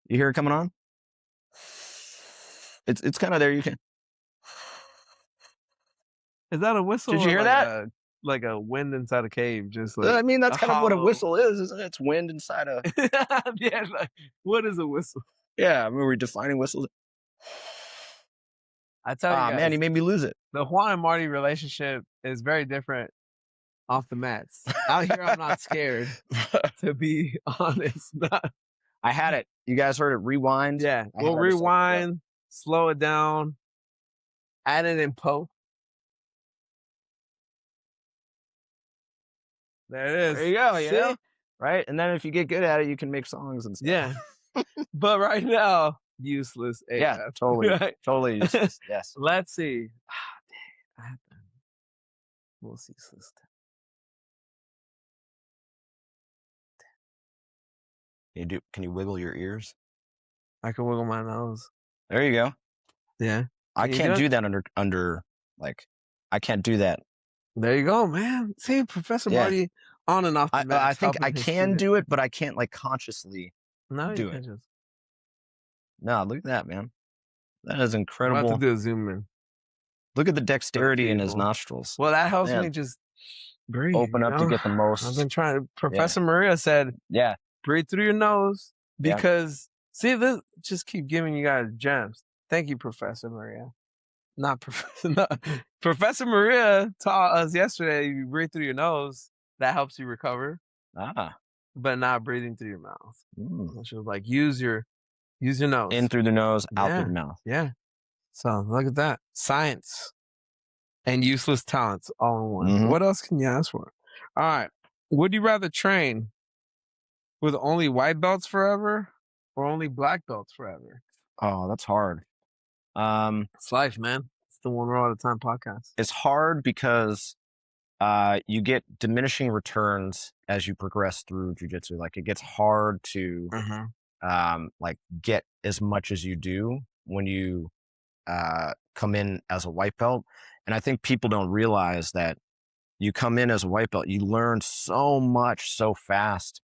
S2: You hear it coming on? It's kind of there. You can.
S1: Is that a whistle?
S2: Did you hear that?
S1: Like a wind inside a cave, just like.
S2: I mean, that's kind of what a whistle is, isn't it? It's wind inside a.
S1: Yeah, like, what is a whistle?
S2: Yeah, I mean, we're defining whistles.
S1: I tell you guys,
S2: man, you made me lose it.
S1: The Juan and Marty relationship is very different off the mats. Out here, I'm not scared, to be honest.
S2: I had it. You guys heard it. Rewind.
S1: Yeah, we'll rewind, slow it down, add it in post. There it is.
S2: There you go. You know? Right? And then if you get good at it, you can make songs and stuff.
S1: Yeah. But right now, useless AF.
S2: Yeah, totally. Right? Totally useless. Yes.
S1: Let's see. Dang. I have to. Most useless.
S2: Can you wiggle your ears?
S1: I can wiggle my nose.
S2: There you go.
S1: Yeah.
S2: I can't do that under like I can't do that.
S1: There you go, man. See, Professor Marty on and off the mat.
S2: I think I can do it, but I can't like consciously do it. No, look at that, man. That is incredible.
S1: I'm about to do a zoom in.
S2: Look at the dexterity in his nostrils.
S1: Well, that helps me just breathe.
S2: Open up to get the most.
S1: I've been trying. Professor Maria said, breathe through your nose because see, this just keep giving you guys gems. Thank you, Professor Maria. Not Professor. No. Professor Maria taught us yesterday. You breathe through your nose. That helps you recover. But not breathing through your mouth. She was like, use your nose.
S2: In through the nose, out through the mouth.
S1: Yeah. So look at that. Science and useless talents all in one. What else can you ask for? All right. Would you rather train with only white belts forever or only black belts forever?
S2: Oh, that's hard.
S1: It's life, man. It's the One Row at a Time podcast.
S2: It's hard because you get diminishing returns as you progress through jiu-jitsu. Like it gets hard to like get as much as you do when you come in as a white belt. And I think people don't realize that you come in as a white belt, you learn so much so fast.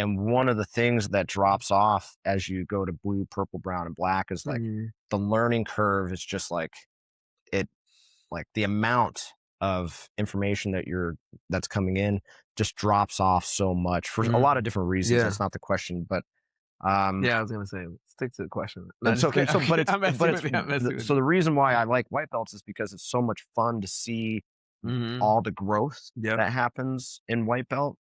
S2: And one of the things that drops off as you go to blue, purple, brown, and black is like
S1: Mhm.
S2: the learning curve is just like it, like the amount of information that's coming in just drops off so much for a lot of
S1: Mm.
S2: different reasons.
S1: Yeah.
S2: That's not the question, but um,
S1: Yeah, I was gonna say, stick to the question. No,
S2: and
S1: just
S2: so
S1: kidding.
S2: and so,
S1: I'm messing with you. I'm messing with
S2: so
S1: you.
S2: the reason why I like white belts is because it's so much fun to see
S1: Mhm.
S2: all the growth
S1: Yep.
S2: that happens in white belt.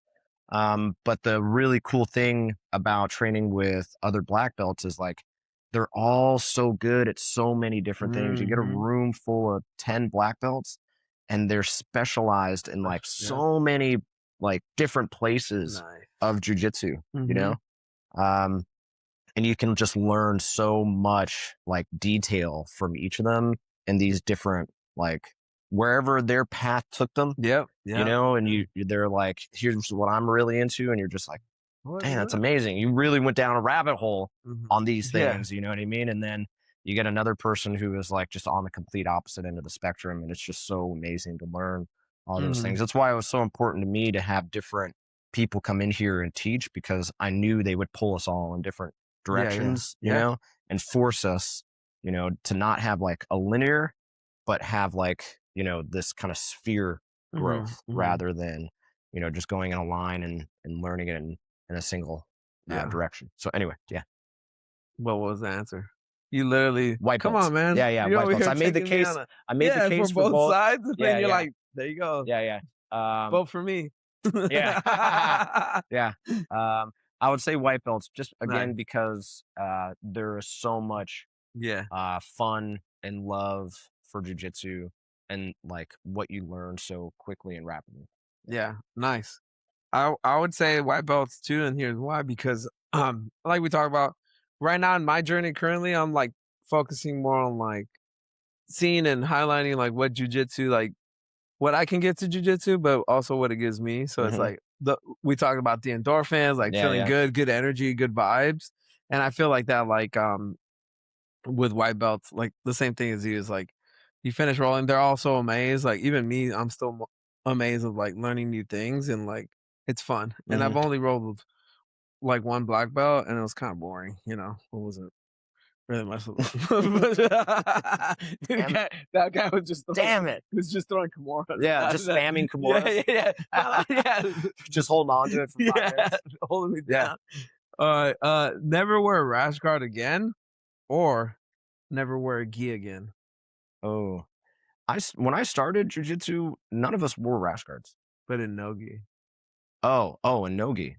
S2: But the really cool thing about training with other black belts is like they're all so good at so many different things. You get a
S1: Mhm.
S2: room full of 10 black belts and they're specialized in like
S1: Yeah.
S2: so many like different places
S1: Nice.
S2: of jujitsu, you know?
S1: Mhm.
S2: Um, and you can just learn so much like detail from each of them in these different like wherever their path took them,
S1: Yep.
S2: you
S1: Yep.
S2: know, and they're like, here's what I'm really into, and you're just like,
S1: What
S2: dang,
S1: is
S2: that's
S1: that?
S2: amazing. You really went down a rabbit hole
S1: Mhm.
S2: on these
S1: Yeah.
S2: things, you know what I mean? And then you get another person who is like just on the complete opposite end of the spectrum, and it's just so amazing to learn all those things.
S1: Mhm.
S2: That's why it was so important to me to have different people come in here and teach, because I knew they would pull us all in different
S1: Yeah, yeah.
S2: directions, you
S1: Yeah.
S2: know, and force us, you know, to not have like a linear, but have like, you know, this kind of sphere
S1: Mhm.
S2: growth
S1: Mhm.
S2: rather than, you know, just going in a line and learning it in a single
S1: Yeah.
S2: direction. So anyway, yeah,
S1: What was the answer? You literally
S2: white
S1: come
S2: belts.
S1: on, man.
S2: Yeah, yeah,
S1: You
S2: white
S1: over
S2: belts.
S1: here
S2: I made the
S1: taking me
S2: case.
S1: on a
S2: I made the
S1: yeah, for
S2: case for
S1: both
S2: both.
S1: sides, and then
S2: Yeah,
S1: you're
S2: yeah,
S1: like, there you go.
S2: yeah, yeah.
S1: Vote for me.
S2: Yeah, yeah. I would say white belts just again
S1: Nice.
S2: because there is so much
S1: Yeah.
S2: fun and love for jujitsu and like what you learn so quickly and rapidly.
S1: Yeah. Nice. I would say white belts too, and here's why. Because like we talked about, right now in my journey currently, I'm like focusing more on like seeing and highlighting like what jujitsu like what I can get to jujitsu, but also what it gives me. So it's
S2: Hmm.
S1: like we talked about the endorphins, like
S2: Yeah,
S1: feeling
S2: yeah.
S1: good, good energy, good vibes. And I feel like that like with white belts, like the same thing as you is like you finish rolling, they're all so amazed. Like even me, I'm still amazed of like learning new things and like it's fun. And I've
S2: Hmm.
S1: only rolled with like one black belt and it was kind of boring, you know. It wasn't really much of
S2: Damn it.
S1: that guy
S2: Damn it.
S1: was just throwing Kimuras.
S2: Yeah, just spamming
S1: Yeah,
S2: Kimuras.
S1: yeah, yeah. But, like, yeah.
S2: Just holding on to it for 5 minutes.
S1: Holding me
S2: Yeah.
S1: down. Never wear a rash guard again or never wear a gi again,
S2: Oh, when I started jujitsu, none of us wore rash guards.
S1: but in no gi.
S2: Oh, and nogi.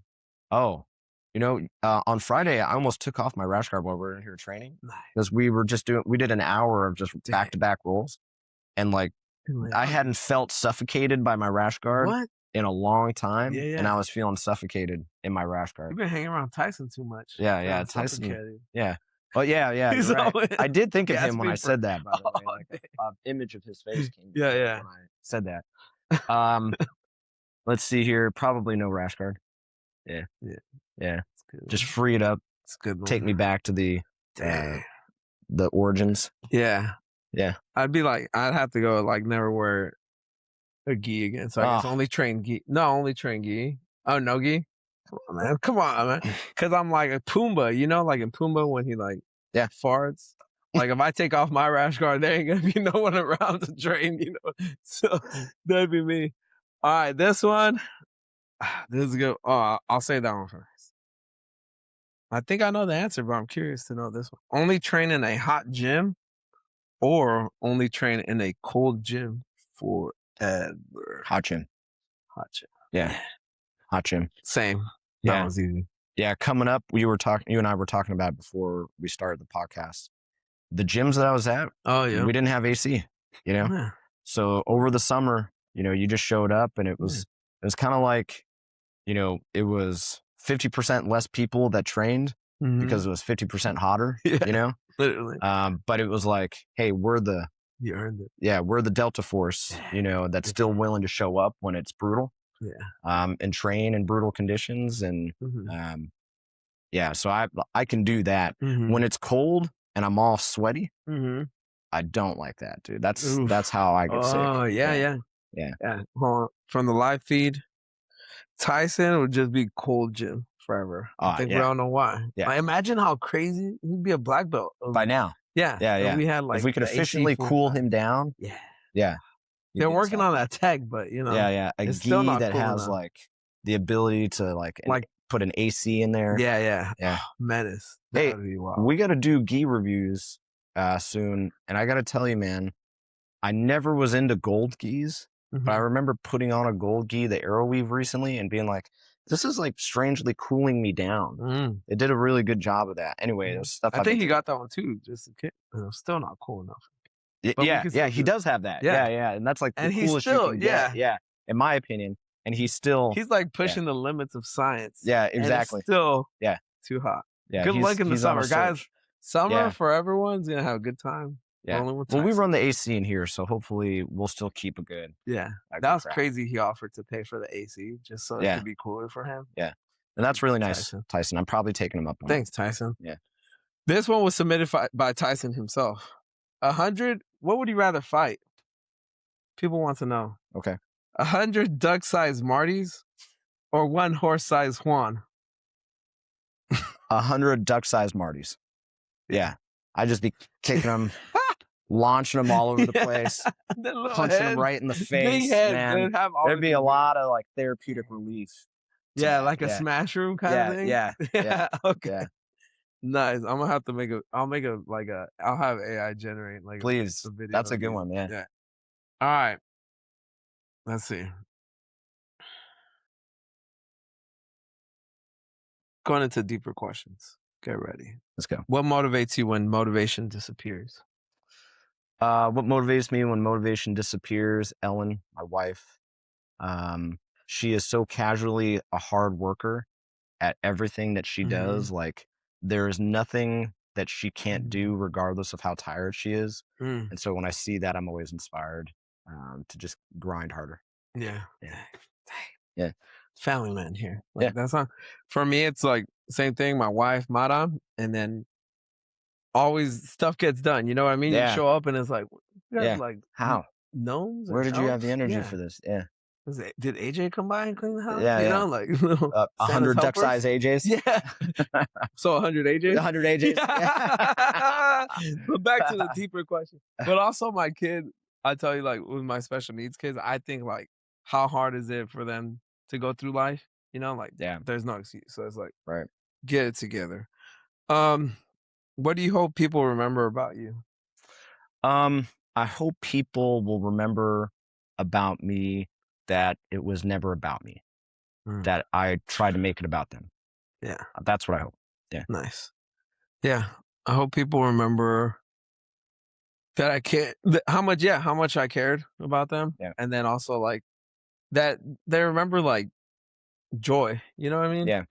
S2: Oh, you know, on Friday, I almost took off my rash guard while we were in here training
S1: Nice.
S2: because we did an hour of just
S1: Dang.
S2: back to back rolls. And like, I hadn't felt suffocated by my rash guard
S1: What?
S2: in a long
S1: Yeah,
S2: time. And
S1: yeah.
S2: I was feeling suffocated in my rash guard.
S1: You've been hanging around Tyson too much.
S2: Yeah, yeah.
S1: Yeah,
S2: Tyson.
S1: suffocated.
S2: Yeah. Oh, yeah, yeah. You're
S1: He's
S2: right.
S1: always
S2: I did think of him when I
S1: gasping for
S2: said that, by the way.
S1: oh,
S2: Like
S1: dang.
S2: a image of his face came to
S1: Yeah,
S2: me
S1: yeah.
S2: when I said that. Um, let's see here. Probably no rash guard. Yeah.
S1: Yeah,
S2: Yeah.
S1: it's a good
S2: Just
S1: one.
S2: free it up.
S1: It's a good
S2: Take
S1: one.
S2: me back to
S1: Dang.
S2: the origins.
S1: Yeah.
S2: Yeah.
S1: I'd be like, I'd have to go like never wear a gi again. So I guess
S2: Ah,
S1: only train gi. No, only train gi. Oh, no gi. Come on, man. Come on, man. Because I'm like a Pumbaa, you know, like in Pumbaa when he like
S2: yeah.
S1: farts. Like if I take off my rash guard, there ain't gonna be no one around to train, you know. So that'd be me. All right, this one. This is good. Oh, I'll say that one first. I think I know the answer, but I'm curious to know this one. Only train in a hot gym or only train in a cold gym forever.
S2: Hot gym.
S1: Hot gym.
S2: Yeah. Hot gym.
S1: Same. That
S2: Yeah.
S1: was easy.
S2: Yeah. Coming up, you and I were talking about before we started the podcast. The gyms that I was at,
S1: Oh yeah.
S2: we didn't have AC, you know?
S1: Yeah.
S2: So over the summer, you know, you just showed up and it was kind of like, you know, it was 50% less people that trained because it was 50% hotter,
S1: Yeah.
S2: you know?
S1: Literally.
S2: But it was like, hey,
S1: You earned it.
S2: we're the Delta Force, you know, that's still willing to show up when it's brutal,
S1: Yeah.
S2: and train in brutal conditions. And,
S1: Mhm.
S2: yeah, so I can do that.
S1: Mhm.
S2: When it's cold and I'm all sweaty,
S1: Mhm.
S2: I don't like that, dude. That's
S1: Oof.
S2: how I get sick.
S1: Oh yeah,
S2: Yeah.
S1: yeah,
S2: Yeah.
S1: yeah. Hold on. From the live feed, Tyson would just be cold gym. forever. I think we
S2: Yeah.
S1: all know why.
S2: Yeah.
S1: Like, imagine how crazy he'd be a black belt.
S2: By now.
S1: Yeah.
S2: Yeah,
S1: If
S2: yeah.
S1: we had
S2: If
S1: like
S2: we could
S1: the AC
S2: efficiently
S1: full
S2: cool
S1: time.
S2: him down,
S1: Yeah.
S2: yeah, he'd
S1: They're
S2: be
S1: working on
S2: unstoppable.
S1: that tech, but
S2: Yeah, yeah. A
S1: it's still
S2: gi
S1: not
S2: that
S1: cool
S2: has
S1: enough.
S2: like the ability to like
S1: Like,
S2: put an AC in there.
S1: yeah, yeah.
S2: Yeah.
S1: Menace. That
S2: Hey,
S1: would be wild.
S2: we got to do gi reviews soon, and I got to tell you, man, I never was into gold gis, but I remember putting on a gold gi, the Arrow Weave, recently, and being like, "This is like strangely cooling me down." It did a really good job of that. Anyway, it was stuff
S1: I
S2: I've been
S1: think he
S2: thinking.
S1: got that one too, just a kid. Still not cool enough. But we
S2: Yeah,
S1: can
S2: yeah,
S1: still
S2: he
S1: do it.
S2: does have that.
S1: Yeah.
S2: Yeah, yeah, and that's like the
S1: And he's
S2: coolest you
S1: still,
S2: can get. Yeah, in my opinion, and he's
S1: like
S2: yeah,
S1: pushing the limits of science.
S2: yeah,
S1: And it's
S2: exactly.
S1: still
S2: Yeah,
S1: too hot.
S2: yeah,
S1: Good luck in the
S2: he's on a
S1: summer, guys.
S2: surge.
S1: Summer
S2: Yeah,
S1: for everyone's gonna have a good time.
S2: yeah.
S1: Rolling with
S2: Well, we
S1: Tyson.
S2: run the AC in here, so hopefully we'll still keep a good.
S1: Yeah,
S2: a
S1: that
S2: good
S1: was
S2: crowd.
S1: crazy. He offered to pay for the AC just so it
S2: Yeah,
S1: could be cooler for him.
S2: yeah, and that's really nice,
S1: Tyson.
S2: Tyson. I'm probably taking him up on it.
S1: Thanks, Tyson.
S2: Yeah.
S1: This one was submitted by Tyson himself. 100. What would you rather fight? People want to know.
S2: Okay.
S1: 100 duck-sized Martys or 1 horse-sized Juan?
S2: 100 duck-sized Martys. Yeah. I'd just be kicking them, launching them all over the place, punching them right in the face, man. There'd be a lot of like therapeutic relief.
S1: Yeah, like a smash room kind of thing.
S2: Yeah.
S1: Okay.
S2: Yeah.
S1: Nice. I'm gonna have to make I'll have AI generate like
S2: Please.
S1: a video.
S2: That's a good one. Yeah.
S1: Yeah. All right. Let's see. Going into deeper questions. Get ready.
S2: Let's go.
S1: What motivates you when motivation disappears?
S2: What motivates me when motivation disappears? Ellen, my wife. She is so casually a hard worker at everything that she does. Like there is nothing that she can't do regardless of how tired she is. And so when I see that, I'm always inspired to just grind harder.
S1: Yeah.
S2: Yeah.
S1: Family man here. Like, that's not for me. It's like same thing. My wife, Madam, and then always stuff gets done. You know what I mean?
S2: Yeah.
S1: You show up and it's like, you guys like
S2: how
S1: gnomes?
S2: Where did you have the
S1: elves?
S2: energy for this? Yeah.
S1: Did AJ come by and clean the house?
S2: Yeah,
S1: you
S2: yeah.
S1: know, like
S2: 100 duck-sized AJs.
S1: Yeah. So 100 AJs.
S2: 100 AJs. Yeah.
S1: But back to the deeper question. But also, my kid, I tell you, like with my special needs kids, I think like, how hard is it for them to go through life? You know, like there's no excuse. So it's like, get it together. What do you hope people remember about you?
S2: I hope people will remember about me that it was never about me, that I tried to make it about them.
S1: Yeah.
S2: That's what I hope. Yeah.
S1: Nice. Yeah. I hope people remember that I can't, how much I cared about them.
S2: Yeah.
S1: And then also like that they remember like joy, you know what I mean?
S2: Yeah.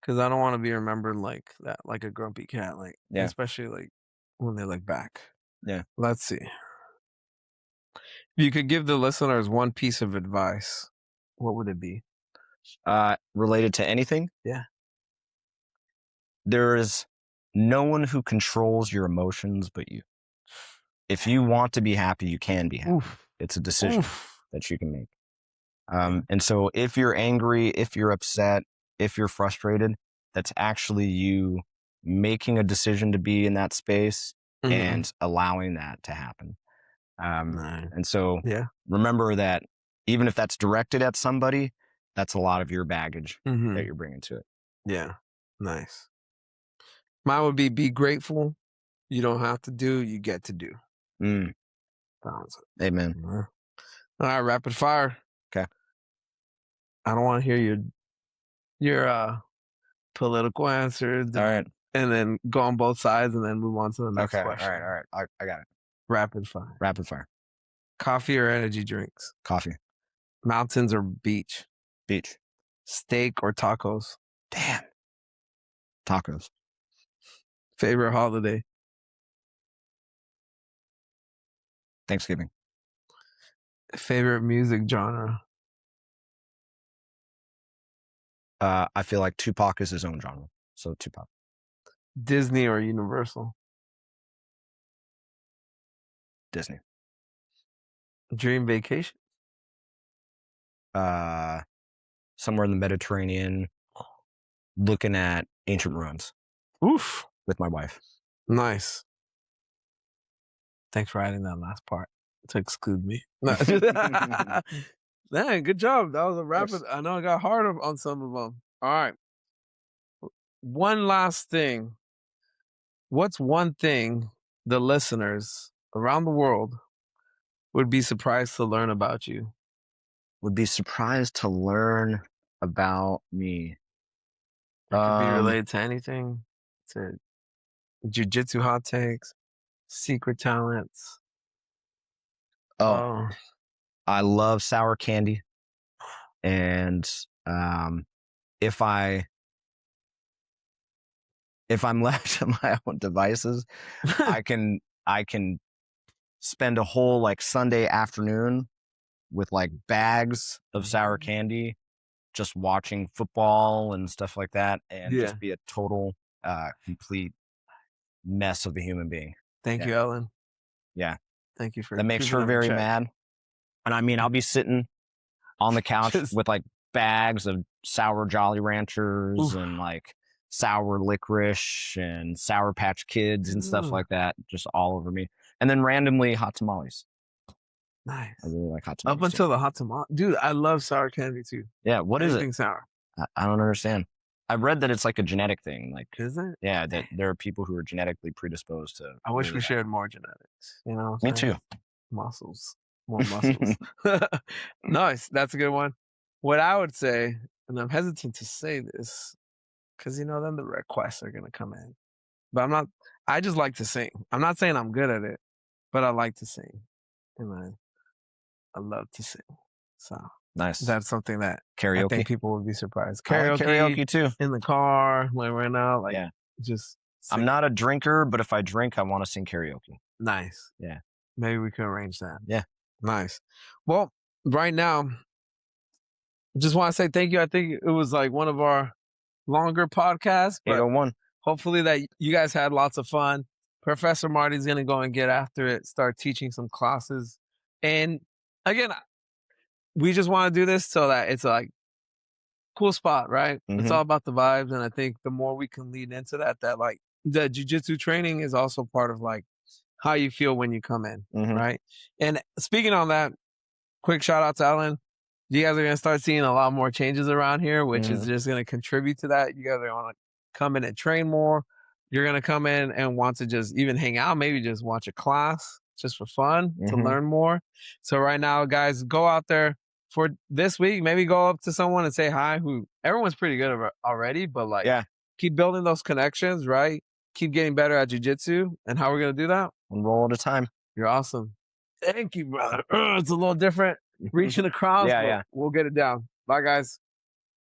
S1: Cause I don't want to be remembered like that, like a grumpy cat, like, especially like when they look back.
S2: Yeah.
S1: Let's see. If you could give the listeners one piece of advice, what would it be?
S2: Related to anything?
S1: Yeah.
S2: There is no one who controls your emotions but you. If you want to be happy, you can be happy. It's a decision that you can make. And so if you're angry, if you're upset, if you're frustrated, that's actually you making a decision to be in that space and allowing that to happen. And so remember that even if that's directed at somebody, that's a lot of your baggage that you're bringing to it.
S1: Yeah. Nice. Mine would be grateful. You don't have to do, you get to do.
S2: Amen.
S1: All right, rapid fire.
S2: Okay.
S1: I don't want to hear your political answers.
S2: All right.
S1: And then go on both sides and then move on to the next question.
S2: All right. I got it.
S1: Rapid fire.
S2: Rapid fire.
S1: Coffee or energy drinks?
S2: Coffee.
S1: Mountains or beach?
S2: Beach.
S1: Steak or tacos?
S2: Damn. Tacos.
S1: Favorite holiday?
S2: Thanksgiving.
S1: Favorite music genre?
S2: I feel like Tupac is his own genre. So Tupac.
S1: Disney or Universal?
S2: Disney.
S1: Dream vacation?
S2: Somewhere in the Mediterranean, looking at ancient ruins
S1: Oof.
S2: with my wife.
S1: Nice. Thanks for adding that last part to exclude me. No. Man, good job. That was a rapid. I know I got harder on some of them. All right. One last thing. What's one thing the listeners around the world would be surprised to learn about you?
S2: Would be surprised to learn about me.
S1: It could be related to anything, to Jiu Jitsu hot takes, secret talents.
S2: Oh, I love sour candy, and if I'm left to my own devices, I can spend a whole like Sunday afternoon with like bags of sour candy, just watching football and stuff like that, and just be a total complete mess of a human being.
S1: Thank you, Ellen.
S2: Yeah.
S1: Thank you for
S2: That makes
S1: keeping
S2: her
S1: them in
S2: very
S1: check.
S2: mad. And I mean, I'll be sitting on the couch with like bags of sour Jolly Ranchers and like sour licorice and Sour Patch Kids and stuff like that, just all over me. And then randomly hot tamales.
S1: Nice.
S2: I really like hot tamales.
S1: Up until the hot tamale. Dude, I love sour candy too.
S2: Yeah, what is it?
S1: Anything sour.
S2: I don't understand. I read that it's like a genetic thing. Like,
S1: is it?
S2: Yeah, that there are people who are genetically predisposed to.
S1: I wish we shared more genetics. You know,
S2: me too.
S1: Muscles, more muscles. Nice, that's a good one. What I would say, and I'm hesitant to say this, because then the requests are gonna come in. But I'm not. I just like to sing. I'm not saying I'm good at it, but I like to sing, and I love to sing. So
S2: nice.
S1: That's something that
S2: karaoke.
S1: I think people would be surprised.
S2: Karaoke too.
S1: In the car, like right now, like just.
S2: I'm not a drinker, but if I drink, I want to sing karaoke.
S1: Nice.
S2: Yeah.
S1: Maybe we can arrange that.
S2: Yeah.
S1: Nice. Well, right now, just want to say thank you. I think it was like one of our longer podcasts.
S2: 801.
S1: Hopefully that you guys had lots of fun. Professor Marty's going to go and get after it, start teaching some classes. And again, we just want to do this so that it's like cool spot, right? It's all about the vibes. And I think the more we can lead into that like the jiu-jitsu training is also part of like how you feel when you come in, right? And speaking on that, quick shout out to Ellen. You guys are going to start seeing a lot more changes around here, which is just going to contribute to that. You guys are going to come in and train more. You're going to come in and want to just even hang out, maybe just watch a class just for fun to learn more. So right now, guys, go out there for this week. Maybe go up to someone and say hi, who everyone's pretty good already, but like keep building those connections, right? Keep getting better at jiu-jitsu. And how we're going to do that?
S2: One roll at a time.
S1: You're awesome. Thank you, brother. It's a little different reaching across.
S2: Yeah.
S1: We'll get it down. Bye, guys.